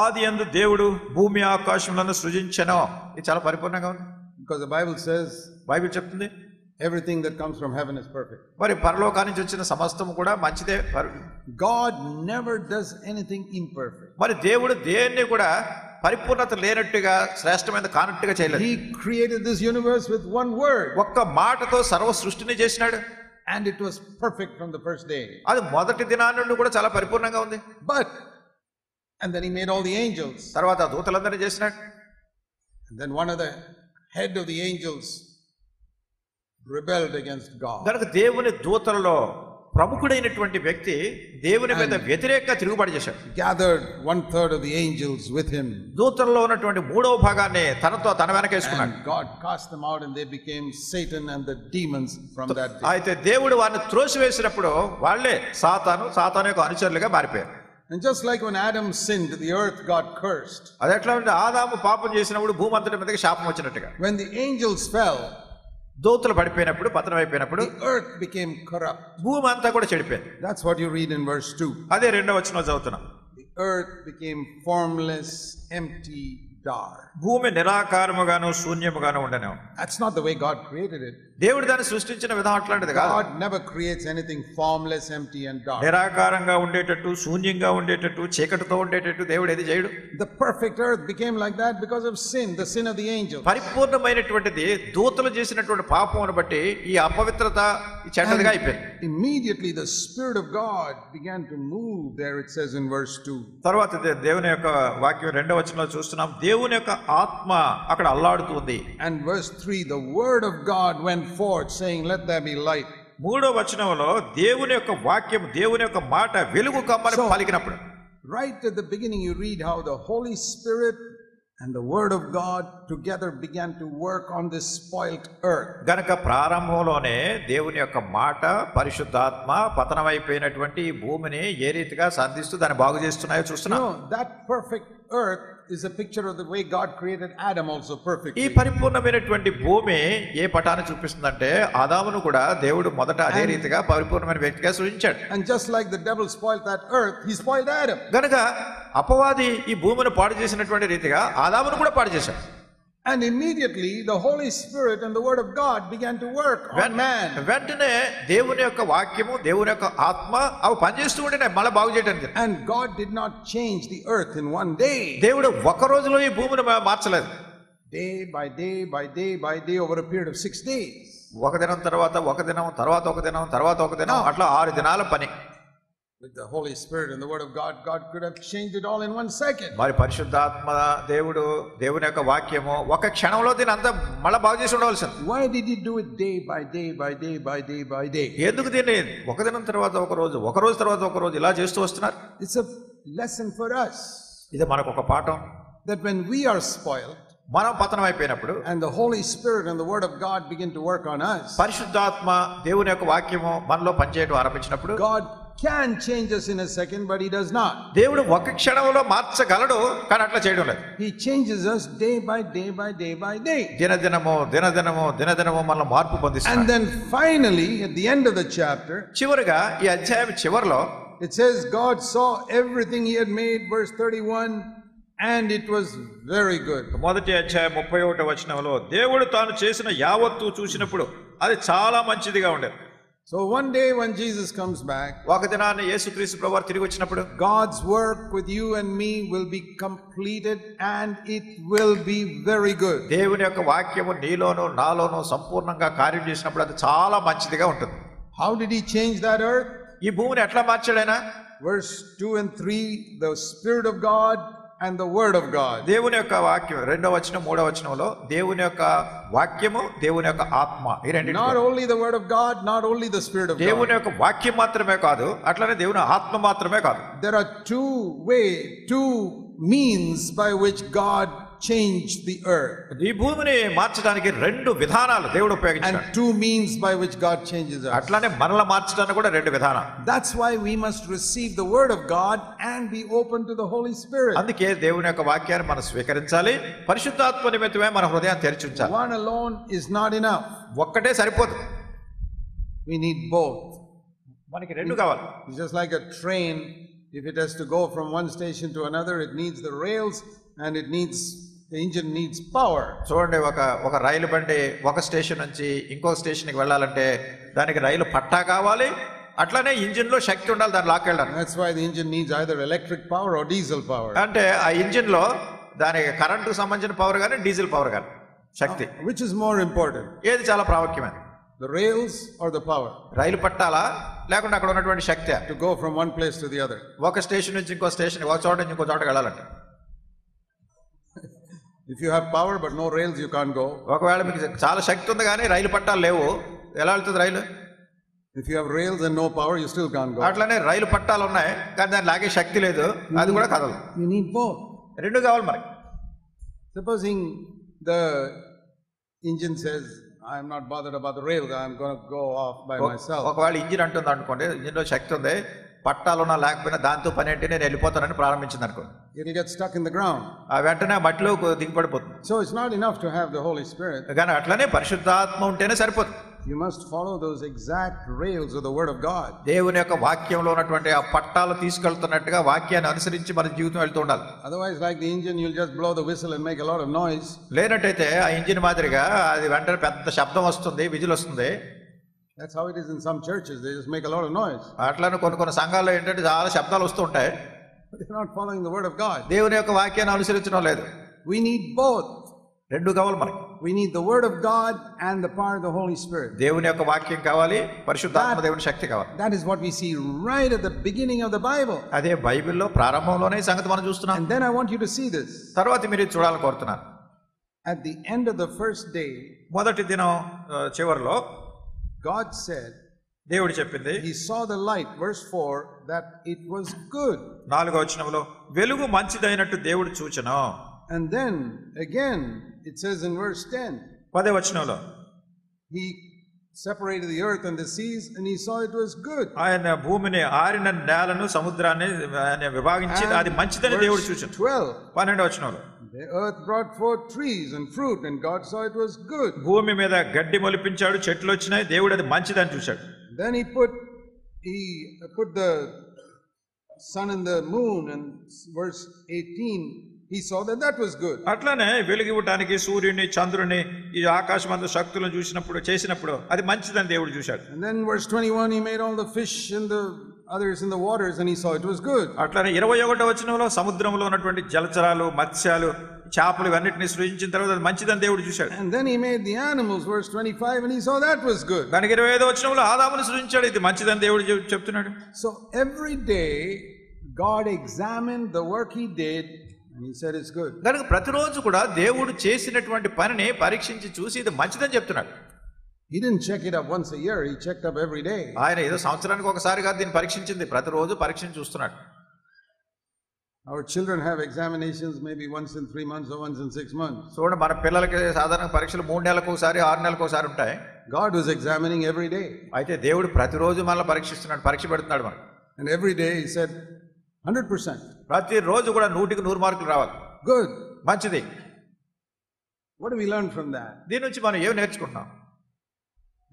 Speaker 2: ఆదియందు దేవుడు భూమి ఆకాశములను సృజించెను. ఇది చాలా పరిపూర్ణంగా ఉంది.
Speaker 1: Because the Bible says,
Speaker 2: Bible చెప్తుంది,
Speaker 1: everything that comes from heaven is perfect.
Speaker 2: మరి పరలోకాన్ని నుంచి వచ్చిన సమస్తము కూడా మంచిదే.
Speaker 1: God never does anything imperfect.
Speaker 2: మరి దేవుడు దేన్ని కూడా పరిపూర్ణత లేనట్టుగా శ్రేష్టమైన కానట్టుగా చేయలేదు.
Speaker 1: He created this universe with one word.
Speaker 2: ఒక్క మాటతో సర్వ సృష్టిని చేసినాడు.
Speaker 1: And it was perfect from the first day.
Speaker 2: అది మొదటి దినాన్ని నుండి కూడా చాలా పరిపూర్ణంగా ఉంది.
Speaker 1: And then he made all the angels.
Speaker 2: తర్వాత దూతలందరినీ చేసినాడు.
Speaker 1: And then one of the head of the angels rebelled against God.
Speaker 2: కనుక దేవుని దూతలలో ప్రముఖుడైనటువంటి వ్యక్తి దేవుని మీద వ్యతిరేకంగా తిరుగుబాటు చేశాడు.
Speaker 1: Gathered 1/3 of the angels with him.
Speaker 2: దూతల్లో ఉన్నటువంటి 3వ భాగాన్ని తన వెనకేసుకున్నాడు.
Speaker 1: God cast them out and they became Satan and the demons from that day.
Speaker 2: అయితే దేవుడు వారిని త్రోసివేసినప్పుడు వాళ్ళే సాతాను యొక్క అనుచరులుగా మారిపోయారు.
Speaker 1: And just like when Adam sinned, the earth got cursed.
Speaker 2: అది ఎట్లా అంటే ఆదాము పాపం చేసినప్పుడు భూమి అంతటి మీదకి శాపం వచ్చినట్టుగా,
Speaker 1: when the angels fell,
Speaker 2: దూతలు పడిపోయినప్పుడు, పతనం అయిపోయినప్పుడు
Speaker 1: the earth became corrupt.
Speaker 2: భూమి అంతా కూడా చెడిపోయింది.
Speaker 1: That's what you read in verse 2.
Speaker 2: అదే 2వ వచనంలో చదువుతున్నాం.
Speaker 1: The earth became formless, empty, dark.
Speaker 2: భూమి నిరాకారముగాను శూన్యముగాను ఉండెను.
Speaker 1: That's not the way God created it.
Speaker 2: దేవుడు దాన్ని సృష్టించిన విధానం అట్లాంటిది కాదు.
Speaker 1: God never creates anything formless, empty and dark.
Speaker 2: నిరాకారంగా ఉండేటట్టు, శూన్యంగా ఉండేటట్టు, చీకటితో ఉండేటట్టు దేవుడు ఏది చేయడు.
Speaker 1: The perfect earth became like that because of sin, the sin of the angels.
Speaker 2: పరిపూర్ణమైనటువంటిది దూతలు చేసినటువంటి పాపమును బట్టి ఈ అపవిత్రత ఈ చెడ్డదిగా అయిపోయింది.
Speaker 1: Immediately the Spirit of God began to move there, it says in verse 2.
Speaker 2: తర్వాత దేవుని యొక్క వాక్యం 2వ వచనంలో చూస్తున్నాం. దేవుని యొక్క ఆత్మ అక్కడ అల్లాడుతుంది.
Speaker 1: And verse 3, the word of God went forth saying, let there be light.
Speaker 2: 3వ వచనంలో దేవుని యొక్క వాక్యం, దేవుని యొక్క మాట వెలుగు కమ్మని పలికినప్పుడు,
Speaker 1: right at the beginning you read how the Holy Spirit and the word of God together began to work on this spoilt earth.
Speaker 2: గనక ప్రారంభంలోనే దేవుని యొక్క మాట, పరిశుద్ధాత్మ పతనమైపోయినటువంటి భూమిని ఏ రీతిగా సంధిస్తూ దాన్ని బాగు చేస్తున్నాయో చూస్తున్నాం.
Speaker 1: No, that perfect earth is a picture of the way God created Adam also
Speaker 2: ఈ
Speaker 1: perfectly.
Speaker 2: పరిపూర్ణమైనటువంటి భూమి ఏ పటాన్ని చూపిస్తుందంటే ఆదామును కూడా దేవుడు మొదట అదే రీతిగా పరిపూర్ణమైన వ్యక్తిగా సృజించాడు.
Speaker 1: And just like the devil spoiled that earth, he spoiled Adam.
Speaker 2: గనుక అపవాది ఈ భూమిని పాడు చేసినటువంటి రీతిగా ఆదామును కూడా పాడు చేశాడు.
Speaker 1: And immediately the Holy Spirit and the Word of God began to work on man.
Speaker 2: వెంటనే దేవుని యొక్క వాక్యము దేవుని యొక్క ఆత్మ అవి పనిచేస్తూ ఉంటే మళ్ళీ బాగు చేయడానికి.
Speaker 1: And God did not change the earth in one day.
Speaker 2: దేవుడు ఒక రోజులో ఈ భూమిని మార్చలేదు.
Speaker 1: Day by day by day by day over a period of 6 days.
Speaker 2: ఒక దినం తర్వాత ఒక దినం తర్వాత ఒక దినం తర్వాత ఒక దినం అట్లా 6 దినాల పని.
Speaker 1: With the Holy Spirit and the Word of God, God could have changed it all in 1 second.
Speaker 2: మరి పరిశుద్ధాత్మ దేవుని యొక్క వాక్యము ఒక క్షణంలో దీని అంతా మళ్ళీ బాగు చేసి ఉండవలసింది.
Speaker 1: Why did he do it day by day by day by day by day?
Speaker 2: ఎందుకు దీన్ని ఒక దినం తర్వాత ఒక రోజు తర్వాత ఒక రోజు ఇలా చేస్తూ వస్తున్నారు?
Speaker 1: It's a lesson for us.
Speaker 2: ఇది మనకు ఒక పాఠం.
Speaker 1: That when we are spoiled,
Speaker 2: మనం పతనం అయిపోయినప్పుడు
Speaker 1: and the Holy Spirit and the Word of God begin to work on us,
Speaker 2: పరిశుద్ధాత్మ దేవుని యొక్క వాక్యము మనలో పనిచేయడం ఆరంభించినప్పుడు
Speaker 1: God can change us in a second, but he does not.
Speaker 2: దేవుడు ఒక క్షణంలో మార్చగలడు, కానీ అట్లా చేయడం లేదు.
Speaker 1: He changes us day by day by day by day.
Speaker 2: దినదినము మనలో మార్పు పొందిస్తాడు.
Speaker 1: And then finally at the end of the chapter,
Speaker 2: చివరిగా ఈ అధ్యాయం చివరిలో
Speaker 1: it says God saw everything he had made, verse 31, and it was very good.
Speaker 2: మొదటి అధ్యాయం 31వ వచనంలో దేవుడు తాను చేసిన యావత్తు చూసినప్పుడు అది చాలా మంచిదిగా ఉండేది.
Speaker 1: So one day when Jesus comes back,
Speaker 2: ఒక దినాన్ని యేసుక్రీస్తు ప్రభువు తిరిగి వచ్చినప్పుడు
Speaker 1: God's work with you and me will be completed and it will be very good.
Speaker 2: దేవుని యొక్క వాక్యము నీలోను నాలోను సంపూర్ణంగా కార్యం చేసినప్పుడు అది చాలా మంచిదిగా ఉంటుంది.
Speaker 1: How did he change that earth?
Speaker 2: ఈ భూమిని ఎట్లా మార్చాడైనా?
Speaker 1: Verse 2 and 3, the Spirit of God and the Word of God.
Speaker 2: దేవుని యొక్క వాక్యం 2వ వచనం 3వ వచనంలో దేవుని యొక్క వాక్యము దేవుని యొక్క ఆత్మ ఈ రెండు.
Speaker 1: Not only the Word of God, not only the Spirit of God.
Speaker 2: దేవుని యొక్క వాక్యం మాత్రమే కాదు, అట్లనే దేవుని ఆత్మ మాత్రమే కాదు.
Speaker 1: There are two means by which God changed the earth.
Speaker 2: ఈ భూమిని మార్చడానికి 2 విధానాలు దేవుడు ఉపయోగించాడు.
Speaker 1: And 2 means by which God changes us.
Speaker 2: అట్లానే మనల్ని మార్చడానికి కూడా 2 విధానాలు.
Speaker 1: That's why we must receive the Word of God and be open to the Holy Spirit.
Speaker 2: అందుకే దేవుని యొక్క వాక్యాన్ని మనం స్వీకరించాలి, పరిశుద్ధాత్మ నిమిత్తమే మన హృదయాన్ని తెరిచి ఉంచాలి.
Speaker 1: One alone is not enough.
Speaker 2: ఒక్కటే సరిపోదు.
Speaker 1: We need both.
Speaker 2: మనకి 2 కావాలి.
Speaker 1: It's just like a train. If it has to go from one station to another, it needs the rails and the engine needs power.
Speaker 2: చూడండి, ఒక రైలు బండి ఒక స్టేషన్ నుంచి ఇంకొక స్టేషన్కి వెళ్ళాలంటే దానికి రైలు పట్టా కావాలి, అట్లానే ఇంజిన్ లో శక్తి ఉండాలి దాన్ని లాక్కెళ్ళడానికి.
Speaker 1: That's why the engine needs either electric power or diesel power.
Speaker 2: అంటే ఆ ఇంజిన్ లో దానికి కరెంటుకు సంబంధించిన పవర్ కానీ డీజిల్ పవర్ కానీ శక్తి.
Speaker 1: Which is more important?
Speaker 2: ఏది చాలా ప్రాముఖ్యమైనది?
Speaker 1: The rails or the power?
Speaker 2: రైలు పట్టాలా లేకుంటే అక్కడ ఉన్నటువంటి శక్తి?
Speaker 1: To go from one place to the other.
Speaker 2: ఒక స్టేషన్ నుంచి ఇంకో స్టేషన్, ఒక చోట నుంచి ఇంకో చోటకి వెళ్ళాలంటే.
Speaker 1: If you have power but no rails, you can't go.
Speaker 2: ఒకవేళ మీకు చాలా శక్తి ఉంది కానీ రైలు పట్టాలు లేవు, ఎలా వెళ్తుంది రైలు?
Speaker 1: If you have rails and no power, you still can't go.
Speaker 2: అట్లనే రైలు పట్టాలు ఉన్నాయి కానీ దాన్ని లాగే శక్తి లేదు, అది కూడా కదలదు.
Speaker 1: You need both.
Speaker 2: 2 కావాలి మనకి.
Speaker 1: Supposing the engine says, I am not bothered about the rails, I am going to go off by myself.
Speaker 2: ఒకవేళ ఇంజిన్ అంటుంది అనుకోండి, ఇంజిన్ లో శక్తి ఉంది, పట్టాలున్నా లేకపోయినా దాంతో పని ఏంటి, నేను వెళ్ళిపోతానని ప్రారంభించింది అనుకోండి,
Speaker 1: It will get stuck in the ground.
Speaker 2: ఆ వెంటనే మట్టిలో దిగిపడిపోతుంది.
Speaker 1: So it's not enough to have the Holy Spirit.
Speaker 2: కానీ అట్లనే పరిశుద్ధాత్మ ఉంటేనే సరిపోతుంది.
Speaker 1: You must follow those exact rails of the Word of God.
Speaker 2: దేవుని యొక్క వాక్యంలో ఉన్నటువంటి ఆ పట్టాలు తీసుకెళ్తున్నట్టుగా వాక్యాన్ని అనుసరించి మన జీవితం వెళ్తూ ఉండాలి.
Speaker 1: Otherwise, like the engine, you'll just blow the whistle and make a lot of noise.
Speaker 2: లేనట్టయితే ఆ ఇంజిన్ మాదిరిగా అది వెంటనే పెద్ద శబ్దం వస్తుంది, విజిల్ వస్తుంది.
Speaker 1: That's how it is in some churches. They just make a lot of noise.
Speaker 2: అట్లానే కొన్ని సంఘాల్లో ఏంటంటే చాలా శబ్దాలు వస్తూ ఉంటాయి.
Speaker 1: They're not following the Word of God.
Speaker 2: దేవుని యొక్క వాక్యాన్ని అనుసరించడం లేదు.
Speaker 1: We need both.
Speaker 2: 2 కావాలి మనకి.
Speaker 1: We need the Word of God and the power of the Holy Spirit.
Speaker 2: దేవుని యొక్క వాక్యం కావాలి, పరిశుద్ధాత్మ దేవుని శక్తి కావాలి.
Speaker 1: That is what we see right at the beginning of the Bible.
Speaker 2: అదే బైబిల్లో ప్రారంభంలోనే ఈ సంగతి మనం చూస్తున్నాం.
Speaker 1: And then I want you to see this.
Speaker 2: తర్వాత మీరు చూడాలని కోరుతున్నాను.
Speaker 1: At the end of the first day,
Speaker 2: మొదటి దినం చివరిలో
Speaker 1: God said,
Speaker 2: దేవుడు చెప్పింది,
Speaker 1: He saw the light, verse 4, that it was good.
Speaker 2: 4వ వచనంలో వెలుగు మంచిదైనట్టు దేవుడు చూచెను.
Speaker 1: And then again it says in verse 10,
Speaker 2: 10వ వచనంలో
Speaker 1: He separated the earth and the seas, and he saw it was good.
Speaker 2: ఆయన భూమిని ఆరిన నేలను సముద్రాన్ని ఆయన విభాగించి అది మంచిదని దేవుడు చూశాడు. 12వ వచనంలో
Speaker 1: the earth brought forth trees and fruit, and God saw it was good.
Speaker 2: భూమి మీద గడ్డి మొలిపించాడు, చెట్లు వచ్చినాయి, దేవుడు అది మంచిదని చూశాడు.
Speaker 1: Then he put the sun and the moon, and verse 18 he saw that was good.
Speaker 2: అట్లానే వెలుగివ్వడానికి సూర్యుని చంద్రుని ఈ ఆకాశమందు శక్తులను చేసినప్పుడు అది మంచిదని దేవుడు చూశాడు.
Speaker 1: And then verse 21 he made all the fish and the others in the waters, and he saw it was good.
Speaker 2: అట్లానే 21వ వచనంలో సముద్రంలో ఉన్నటువంటి జలచరాలు, మత్స్యాలు, చేపలు ఇవన్నిటిని సృజించిన తర్వాత అది మంచిదని దేవుడు చూశాడు.
Speaker 1: And then he made the animals, verse 25, and he saw that was good.
Speaker 2: దానికి 25వ వచనంలో ఆదామును సృజించాడు, ఇది మంచిదని దేవుడు చెప్తున్నాడు.
Speaker 1: So every day God examined the work he did, and he said it's good.
Speaker 2: కనుక ప్రతిరోజు కూడా దేవుడు చేసినటువంటి పనిని పరీక్షించి చూసి ఇది మంచిదని చెప్తున్నాడు.
Speaker 1: He didn't check it up once a year, he checked up every day.
Speaker 2: ఆయన ఏదో సంవత్సరానికి ఒకసారి కాదు దీన్ని పరీక్షించింది, ప్రతిరోజు పరీక్షించి చూస్తున్నాడు.
Speaker 1: Our children have examinations maybe once in 3 months or once in 6 months.
Speaker 2: చూడండి, మన పిల్లలకి సాధారణ పరీక్షలు 3 నెలలకు ఒకసారి 6 నెలలకు ఒకసారి ఉంటాయి.
Speaker 1: God was examining every day.
Speaker 2: అయితే దేవుడు ప్రతిరోజు మనల్ని పరీక్షిస్తున్నాడు, పరీక్ష పెడుతున్నాడు మనకు.
Speaker 1: And every day he said 100%.
Speaker 2: ప్రతిరోజు కూడా 100కి 100 మార్కులు రావాలి.
Speaker 1: Good.
Speaker 2: మంచిది.
Speaker 1: What do we learn from that?
Speaker 2: దీని నుంచి మనం ఏం నేర్చుకుంటున్నాం?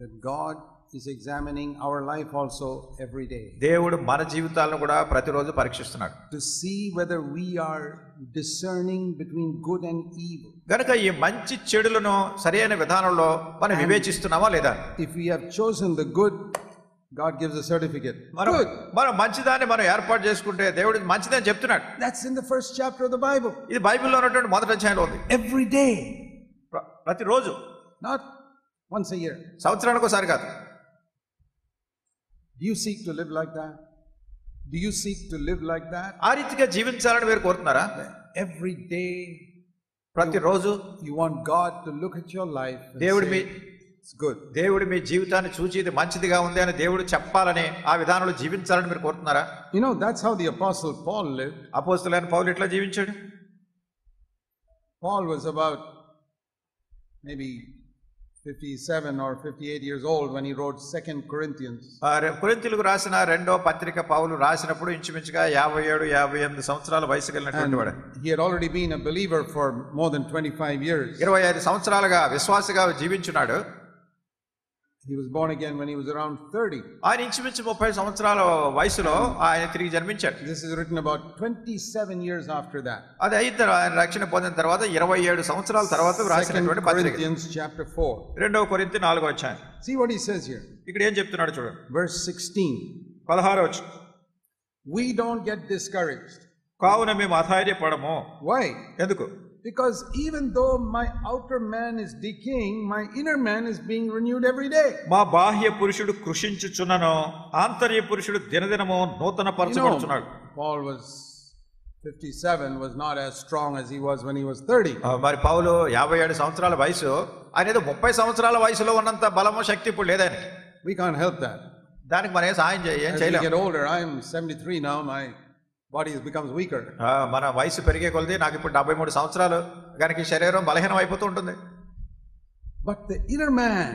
Speaker 1: That God is examining our life also every day.
Speaker 2: దేవుడు మన జీవితాలను కూడా ప్రతిరోజు పరీక్షిస్తున్నాడు.
Speaker 1: To see whether we are discerning between good and evil.
Speaker 2: గనుక ఈ మంచి చెడులను సరైన విధానంలో మనం వివేచిస్తున్నామా లేదా?
Speaker 1: If we have chosen the good, God gives a certificate.
Speaker 2: మనం మంచిదాన్ని మనం ఏర్పాటు చేసుకుంటే దేవుడు మంచిదని చెప్తున్నాడు.
Speaker 1: That's in the first chapter of the Bible.
Speaker 2: ఇది బైబిల్లో ఉన్నటువంటి మొదటి అధ్యాయంలో ఉంది.
Speaker 1: Every day.
Speaker 2: ప్రతిరోజు,
Speaker 1: not once a year.
Speaker 2: సంవత్సరానికి ఒకసారి కాదు.
Speaker 1: Do you seek to live like that? Do you seek to live like that?
Speaker 2: ఆ రీతిగా జీవించాలని మీరు కోరుతున్నారా?
Speaker 1: Every day,
Speaker 2: ప్రతిరోజు
Speaker 1: you want God to look at your life and
Speaker 2: దేవుడు
Speaker 1: it's good.
Speaker 2: దేవుడు మీ జీవితాన్ని చూచి ఇది మంచిదిగా ఉంది అని దేవుడు చెప్పాలని ఆ విధానంలో జీవించాలని మీరు కోరుతున్నారా?
Speaker 1: You know, that's how the apostle Paul lived.
Speaker 2: అపోస్తలుడైన పౌలు ఎట్లా జీవించాడు?
Speaker 1: Paul was about maybe 57 or 58 years old when he wrote 2 Corinthians.
Speaker 2: కొరింథీయులకు రాసిన రెండో పత్రిక పౌలు రాసినప్పుడు ఇంచుమించుగా 57-58 సంవత్సరాల వయసు కలిగినటువంటి వాడు.
Speaker 1: He had already been a believer for more than 25 years.
Speaker 2: 25 సంవత్సరాలుగా విశ్వాసిగా జీవించున్నాడు.
Speaker 1: He was born again when he was around 30.
Speaker 2: ఆయన ఇంచుమించు 30 సంవత్సరాల వయసులో ఆయన తిరిగి జన్మించాడు.
Speaker 1: This is written about 27 years after that.
Speaker 2: అది అయిన ఆయన రక్షణ పొందిన తర్వాత 27 సంవత్సరాల తర్వాత రాసినటువంటి పత్రిక.
Speaker 1: 2 Corinthians chapter 4.
Speaker 2: రెండవ కొరింథీ 4వ అధ్యాయం.
Speaker 1: See what he says here.
Speaker 2: ఇక్కడ ఏం చెప్తున్నాడు చూడండి.
Speaker 1: Verse 16.
Speaker 2: 16వ వచనం.
Speaker 1: We don't get discouraged.
Speaker 2: కావున మేము అధైర్యపడము.
Speaker 1: Why?
Speaker 2: ఎందుకు?
Speaker 1: Because even though my outer man is decaying, my inner man is being renewed every day.
Speaker 2: మా బాహ్య పురుషుడు కృషించుచున్నను ఆంతర్య పురుషుడు దినదినము నూతన పరచబడుచున్నాడు.
Speaker 1: Paul was 57, was not as strong as he was when he was 30.
Speaker 2: మరి పౌలు 57 సంవత్సరాల వయసు, ఆయన ఏదో 30 సంవత్సరాల వయసులో ఉన్నంత బలము శక్తి ఇప్పుడు లేదు ఆయనకి.
Speaker 1: We can't help that.
Speaker 2: దానికి మనం ఏం చేయలేము.
Speaker 1: As we get older, I am 73 now, my body becomes weaker.
Speaker 2: మన వయసు పెరిగే కొలది నాకు ఇప్పుడు 73 సంవత్సరాలు, కనుక శరీరం బలహీనం అయిపోతూ ఉంటుంది.
Speaker 1: But the inner man,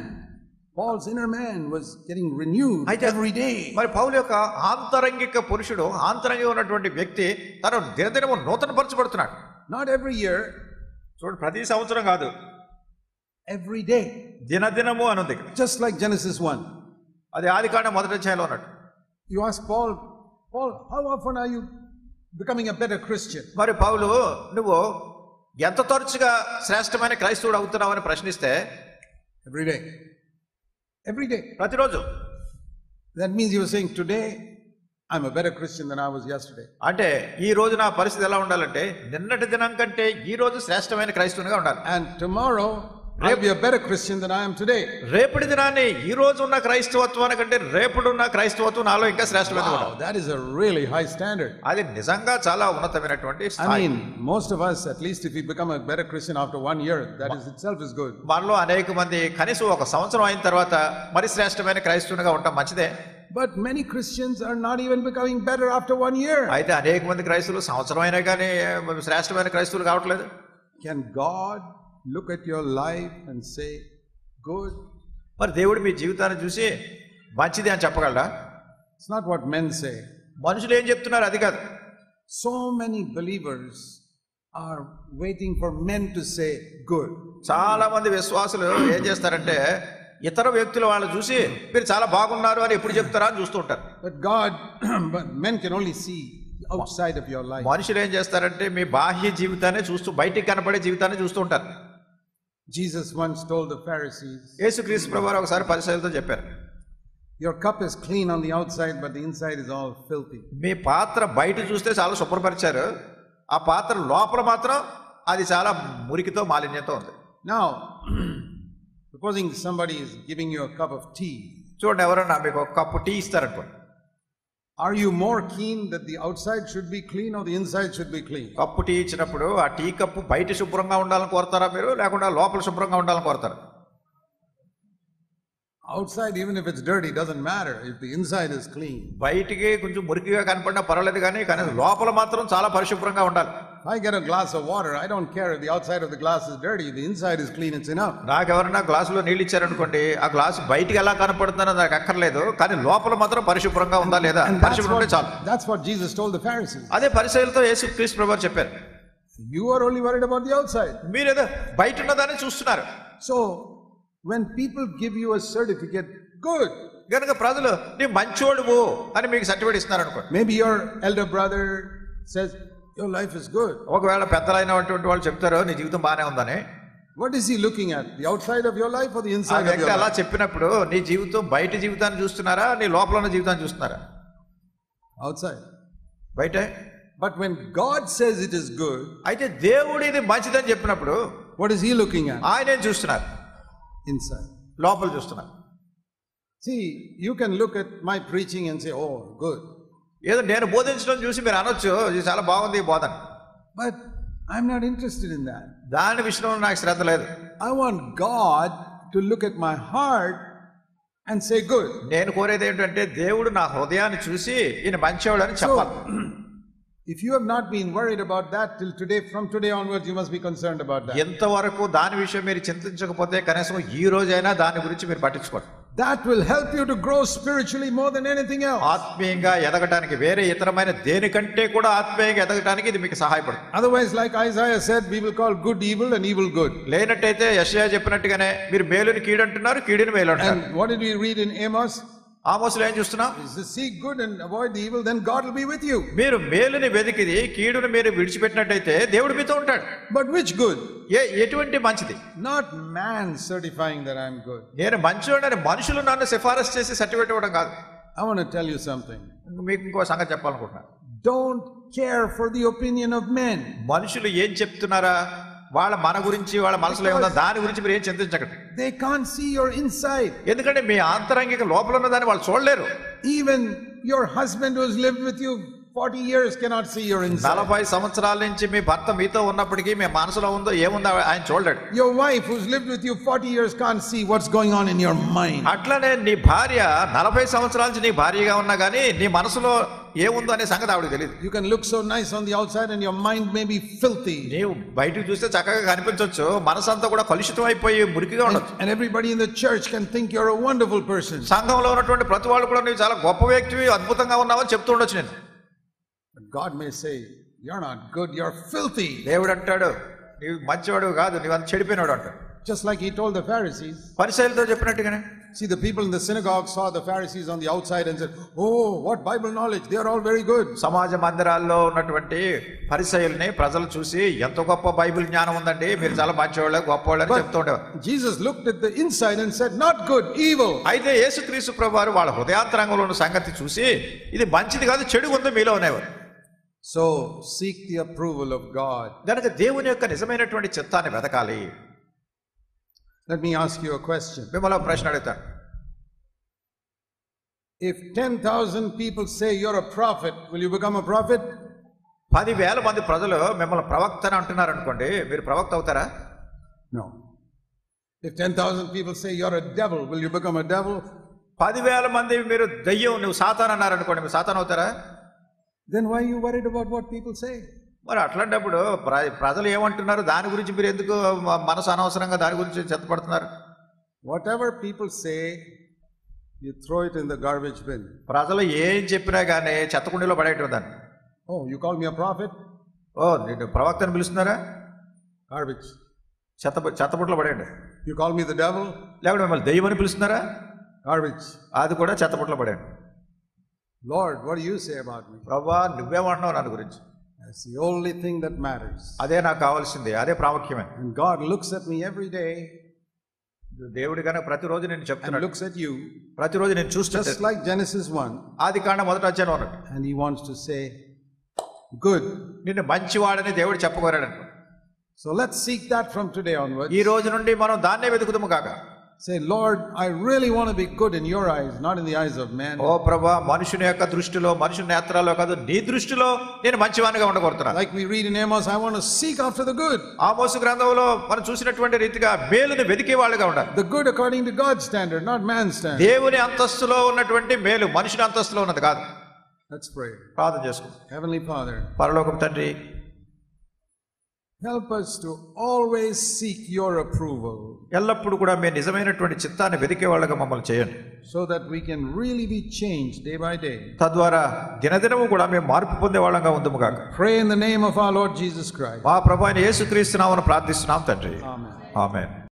Speaker 1: Paul's inner man was getting renewed every day.
Speaker 2: మరి పౌలు యొక్క ఆంతరంగిక పురుషుడు, ఆంతరంగిక ఉన్నటువంటి వ్యక్తి తను దినదినము నూతన పరచబడుతున్నాడు.
Speaker 1: Not every year.
Speaker 2: చూడండి, ప్రతి సంవత్సరం కాదు,
Speaker 1: every day.
Speaker 2: దినదినము అని ఉంది.
Speaker 1: Just like Genesis 1.
Speaker 2: అది ఆదికాండం మొదటి అధ్యాయంలో ఉన్నట్టు.
Speaker 1: You ask Paul, how often are you becoming a better Christian?
Speaker 2: మరి పౌలు, నువ్వు ఎంత తరచుగా శ్రేష్టమైన క్రైస్తవుడు అవుతున్నావని ప్రశ్నిస్తే,
Speaker 1: every day. Every day.
Speaker 2: ప్రతిరోజు.
Speaker 1: That means you were saying, today I'm a better Christian than I was yesterday.
Speaker 2: అంటే ఈ రోజు నా పరిస్థితి ఎలా ఉండాలంటే నిన్నటి దినం కంటే ఈ రోజు శ్రేష్టమైన క్రైస్తవునిగా ఉండాలి.
Speaker 1: And tomorrow I'll be a better Christian than I am today.
Speaker 2: రేపటి దినాన్ని ఈ రోజు ఉన్న క్రైస్తవత్వాన్ని కంటే రేపటి ఉన్న క్రైస్తవత్వం నాలో ఇంకా శ్రేష్టమైన.
Speaker 1: Wow, that is a really high standard.
Speaker 2: అది నిజంగా చాలా ఉన్నతమైనటువంటి స్థాయి.
Speaker 1: I mean, most of us, at least if we become a better Christian after 1 year, that is itself is good.
Speaker 2: మనలో అనేక మంది కనీసం ఒక సంవత్సరం అయిన తర్వాత మరి శ్రేష్టమైన క్రైస్తవునిగా ఉండటం మంచిదే.
Speaker 1: But many Christians are not even becoming better after 1 year.
Speaker 2: అయితే అనేక మంది క్రైస్తవులు సంవత్సరం అయినా కానీ శ్రేష్టమైన క్రైస్తవులు కావట్లేదు.
Speaker 1: Can God look at your life and say, good?
Speaker 2: మరి దేవుడు మీ జీవితాన్ని చూసి మంచిది అని చెప్పగలరా?
Speaker 1: It's not what men say.
Speaker 2: మనుషులు ఏం చెప్తున్నారు అది కాదు.
Speaker 1: So many believers are waiting for men to say good.
Speaker 2: చాలా మంది విశ్వాసులు ఏం చేస్తారంటే ఇతర వ్యక్తులు వాళ్ళు చూసి మీరు చాలా బాగున్నారు అని ఎప్పుడు చెప్తారా అని చూస్తూ ఉంటారు.
Speaker 1: But men can only see the outside of your life.
Speaker 2: మనుషులు ఏం చేస్తారంటే మీ బాహ్య జీవితాన్ని చూస్తూ బయటికి కనపడే జీవితాన్ని చూస్తూ ఉంటారు.
Speaker 1: Jesus once told the Pharisees,
Speaker 2: యేసుక్రీస్తు ప్రభువారు ఒకసారి పరిసయ్యులతో చెప్పారు,
Speaker 1: your cup is clean on the outside, but the inside is all filthy.
Speaker 2: మీ పాత్ర బయట చూస్తే చాలా శుభ్రపరిచారు, ఆ పాత్ర లోపల మాత్రం అది చాలా మురికితో మాలిన్యంతో ఉంది.
Speaker 1: Now, supposing somebody is giving you a cup of tea,
Speaker 2: చూడండి, ఎవరన్నా మీకు ఒక కప్పు టీ ఇస్తారనుకోండి,
Speaker 1: are you more keen that the outside should be clean or the inside should be clean?
Speaker 2: కప్పు టీ ఇచ్చినప్పుడు ఆ టీ కప్పు బయట శుభ్రంగా ఉండాలని కోరుతారా మీరు, లేకుండా లోపల శుభ్రంగా ఉండాలని కోరుతారా?
Speaker 1: Outside, even if it's dirty, doesn't matter if the inside is clean.
Speaker 2: బయటికి కొంచెం మురికిగా కనపడినా పర్వాలేదు, కానీ లోపల మాత్రం చాలా పరిశుభ్రంగా ఉండాలి.
Speaker 1: If I get a glass of water, I don't care if the outside of the glass is dirty, the inside is clean, it's enough.
Speaker 2: నాకు ఎవరైనా గ్లాసులో నీళ్ళు ఇచ్చారనుకోండి, ఆ గ్లాసు బయటికి ఎలా కనపడుతుందో నాకు అక్కర్లేదు, కానీ లోపల మాత్రం పరిశుభ్రంగా ఉందా లేదా, పరిశుభ్రం ఉంటే చాలు.
Speaker 1: That's what Jesus told the Pharisees.
Speaker 2: అదే పరిసయ్యులతో యేసుక్రీస్తు ప్రభువారు చెప్పారు.
Speaker 1: You are only worried about the outside.
Speaker 2: మీరేదో బయట ఉన్నదాన్ని చూస్తున్నారు.
Speaker 1: So when people give you a certificate, good.
Speaker 2: కనుక ప్రజలు నీ మంచోడువు అని మీకు సర్టిఫికేట్ ఇస్తున్నారు అనుకోండి.
Speaker 1: Maybe your elder brother says your life is good.
Speaker 2: ఒకవేళ పెద్దలైనటువంటి వాళ్ళు చెప్తారు నీ జీవితం బాగానే ఉందని.
Speaker 1: What is he looking at? The outside of your life or the inside of your life?
Speaker 2: అలా చెప్పినప్పుడు నీ జీవితం బయట జీవితాన్ని చూస్తున్నారా, నీ లోపల ఉన్న జీవితాన్ని చూస్తున్నారా?
Speaker 1: Outside.
Speaker 2: బయటే.
Speaker 1: But when God says it is good,
Speaker 2: అయితే దేవుడు ఇది మంచిదని చెప్పినప్పుడు
Speaker 1: what is he looking at?
Speaker 2: ఆయనే చూస్తున్నారు.
Speaker 1: Inside.
Speaker 2: లోపల చూస్తున్నారు.
Speaker 1: See, you can look at my preaching and say, oh, good.
Speaker 2: ఏదో నేను బోధించడం చూసి మీరు అనొచ్చు ఇది చాలా బాగుంది ఈ బోధన.
Speaker 1: But I'm not interested in that.
Speaker 2: దాని విషయంలో నాకు శ్రద్ధ లేదు.
Speaker 1: I want God to look at my heart and say good.
Speaker 2: నేను కోరేది ఏంటంటే దేవుడు నా హృదయాన్ని చూసి ఈయన మంచివాడు అని చెప్పాలి.
Speaker 1: If you have not been worried about that till today, from today onwards you must be concerned about that.
Speaker 2: ఎంతవరకు దాని విషయం మీరు చింతించకపోతే కనీసం ఈ రోజైనా దాని గురించి మీరు పట్టించుకోండి.
Speaker 1: That will help you to grow spiritually more than anything else.
Speaker 2: ఆత్మీయంగా ఎదగటానికి, వేరే ఇతరమైన దేనికంటే కూడా ఆత్మీయంగా ఎదగటానికి ఇది మీకు సహాయపడుతుంది.
Speaker 1: Otherwise, like Isaiah said, we will call good evil and evil good.
Speaker 2: లేనట్టయితే యెషయా చెప్పినట్టుగానే మీరు మేలుని కీడు అంటున్నారు, కీడుని మేలు అంటున్నారు.
Speaker 1: And what did we read in Amos?
Speaker 2: ఆమోసులో ఏం చూస్తున్నాం?
Speaker 1: Seek good and avoid the evil, then God will be with you.
Speaker 2: మీరు మేలుని వెతికిది కీడుని మీరు విడిచిపెట్టినట్టయితే దేవుడు మీతో ఉంటాడు.
Speaker 1: But which good?
Speaker 2: ఎటువంటి మంచిది?
Speaker 1: Not man certifying that I'm good.
Speaker 2: నేను మంచివాడని మనుషులు నన్ను సిఫారసు చేసి సర్టిఫికేట్ ఇవ్వడం కాదు.
Speaker 1: I want to tell you something.
Speaker 2: మీకు ఇంకో సంగతి చెప్పాలనుకుంటున్నాను.
Speaker 1: Don't care for the opinion of men.
Speaker 2: మనుషులు ఏం చెప్తున్నారా, వాళ్ళ మన గురించి, వాళ్ళ మనసులో ఏమన్నా దాని గురించి మీరు ఏం చింతించకండి.
Speaker 1: They can't see your inside.
Speaker 2: ఎందుకంటే మీ ఆంతరంగిక లోపల ఉన్న దాన్ని వాళ్ళు చూడలేరు.
Speaker 1: Even your husband who's lived with you 40 years cannot see your inside.
Speaker 2: 40 సంవత్సరాల నుంచి మీ భర్త మీతో ఉన్నప్పటికీ మీ మనసులో ఉందో ఏముందో ఆయన చూడలేడు.
Speaker 1: Your wife who's lived with you 40 years can't see what's going on in your mind.
Speaker 2: అట్లనే నీ భార్య 40 సంవత్సరాల నుంచి నీ భార్యగా ఉన్నా కానీ నీ మనసులో ఏముందో అనే సంగతి ఆవిడకి తెలియదు.
Speaker 1: You can look so nice on the outside and your mind may be filthy.
Speaker 2: నీవు బయటకు చూస్తే చక్కగా కనిపించవచ్చు, మనసంతా కూడా కలుషితం అయిపోయి మురికిగా ఉండొచ్చు.
Speaker 1: And everybody in the church can think you're a wonderful person.
Speaker 2: సంఘంలో ఉన్నటువంటి ప్రతి వాళ్ళు కూడా నీవు చాలా గొప్ప వ్యక్తివి, అద్భుతంగా ఉన్నావని చెప్తూ ఉండొచ్చు. నేను
Speaker 1: But God may say, you're not good, you're filthy.
Speaker 2: దేవుడు అంటాడు నీవు మంచివాడు కాదు, నీవు అంత చెడిపోయినాడు అంటాడు.
Speaker 1: Just like he told the Pharisees.
Speaker 2: పరిసయ్యులతో చెప్పినట్టుగానే.
Speaker 1: See, the people in the synagogue saw the Pharisees on the outside and said, oh, what Bible knowledge, they are all very good.
Speaker 2: సమాజ మందిరాల్లో ఉన్నటువంటి పరిసయ్యుల్ని ప్రజలు చూసి ఎంత గొప్ప బైబిల్ జ్ఞానం ఉందండి, మీరు చాలా మంచివాళ్ళు గొప్పవాళ్ళు అని చెప్తూ ఉండేవారు.
Speaker 1: Jesus looked at the inside and said, not good, evil.
Speaker 2: అయితే యేసుక్రీస్తు ప్రభువారు వాళ్ళ హృదయాంతరంగంలో ఉన్న సంగతి చూసి ఇది మంచిది కాదు, చెడు ఉందో మీలో అనేవారు.
Speaker 1: So seek the approval of God.
Speaker 2: కనుక దేవుని యొక్క నిజమైనటువంటి చిత్తాన్ని వెతకాలి.
Speaker 1: Let me ask you a question.
Speaker 2: మిమ్మల్ని ఒక ప్రశ్న అడుగుతాను.
Speaker 1: If 10,000 people say you're a prophet, will you become a prophet?
Speaker 2: 10,000 మంది ప్రజలు మిమ్మల్ని ప్రవక్త అని అంటున్నారు అనుకోండి, మీరు ప్రవక్త అవుతారా?
Speaker 1: No. If 10,000 people say you're a devil, will you become a devil?
Speaker 2: 10,000 మంది మీరు దయ్యం, నువ్వు సాతాన్ అన్నారు అనుకోండి, మీరు సాతాన్ అవుతారా?
Speaker 1: Then why are you worried about what people say?
Speaker 2: మరి అట్లాంటప్పుడు ప్రజలు ఏమంటున్నారు దాని గురించి మీరు ఎందుకు మనసు అనవసరంగా దాని గురించి చెత్తపడుతున్నారు?
Speaker 1: Whatever people say, you throw it in the garbage bin.
Speaker 2: ప్రజలు ఏం చెప్పినా కానీ చెత్తకుండీలో పడేయటం దాన్ని.
Speaker 1: Oh, you call me a prophet?
Speaker 2: ఓ నేను ప్రవక్తని పిలుస్తున్నారా?
Speaker 1: Garbage.
Speaker 2: చెత్తబుట్టలో పడేయండి.
Speaker 1: You call me the devil?
Speaker 2: లేకపోతే మిమ్మల్ని దెయ్యమని పిలుస్తున్నారా?
Speaker 1: Garbage.
Speaker 2: అది కూడా చెత్తబుట్టలో పడేయండి.
Speaker 1: Lord, what do you say about me?
Speaker 2: ప్రభువా నువ్వేమంటున్నావు నన్ను గురించి?
Speaker 1: That's the only thing that matters.
Speaker 2: అదే నాకు కావాల్సింది, అదే ప్రాముఖ్యమే.
Speaker 1: And God looks at me every day.
Speaker 2: దేవుడి కనుక ప్రతిరోజు నేను
Speaker 1: And
Speaker 2: చెప్తున్నాను,
Speaker 1: looks at you.
Speaker 2: ప్రతిరోజు నేను చూస్తాను.
Speaker 1: Just like Genesis 1.
Speaker 2: ఆదికాండం మొదటి అధ్యాయం అన్నట్టు.
Speaker 1: And He wants to say, good.
Speaker 2: నిన్ను మంచివాడని దేవుడు చెప్పగోరాడంట.
Speaker 1: So let's seek that from today onwards.
Speaker 2: ఈ రోజు నుండి మనం దాన్నే వెతుకుదాము కాక.
Speaker 1: Say, Lord, I really want to be good in your eyes, not in the eyes of man.
Speaker 2: ఓ ప్రభువా, మనుషుని యొక్క దృష్టిలో, మనుషుని నేత్రాల్లో కాదు, నీ దృష్టిలో నేను మంచివానిగా ఉండగోరుతున్నాను.
Speaker 1: Like we read in Amos, I want to seek after the good.
Speaker 2: ఆమోసు గ్రంథంలో మనం చూసినటువంటి రీతిగా మేలుని వెతికే వాళ్ళుగా ఉండాలి.
Speaker 1: The good according to God's standard, not man's standard.
Speaker 2: దేవుని అంతస్తులో ఉన్నటువంటి మేలు మనుషుని అంతస్తులో ఉన్నది కాదు.
Speaker 1: Let's pray.
Speaker 2: ప్రార్థన చేసుకుందాం.
Speaker 1: Heavenly Father,
Speaker 2: పరలోకపు తండ్రి,
Speaker 1: help us to always seek your approval,
Speaker 2: ఎల్లప్పుడు కూడా మీ నిజమైనటువంటి చిత్తాన్ని వెతికే వాళ్ళగా మమ్మల్ని చేయండి.
Speaker 1: so that we can really be changed day by day.
Speaker 2: తద్వారా దినదినము కూడా మేము మార్పు పొందే వాళ్ళంగా ఉందము కాక.
Speaker 1: Pray in the name of our Lord Jesus Christ.
Speaker 2: మా ప్రభువైన యేసుక్రీస్తు నామమున ప్రార్థిస్తున్నాం తండ్రి.
Speaker 1: Amen.
Speaker 2: ఆమేన్.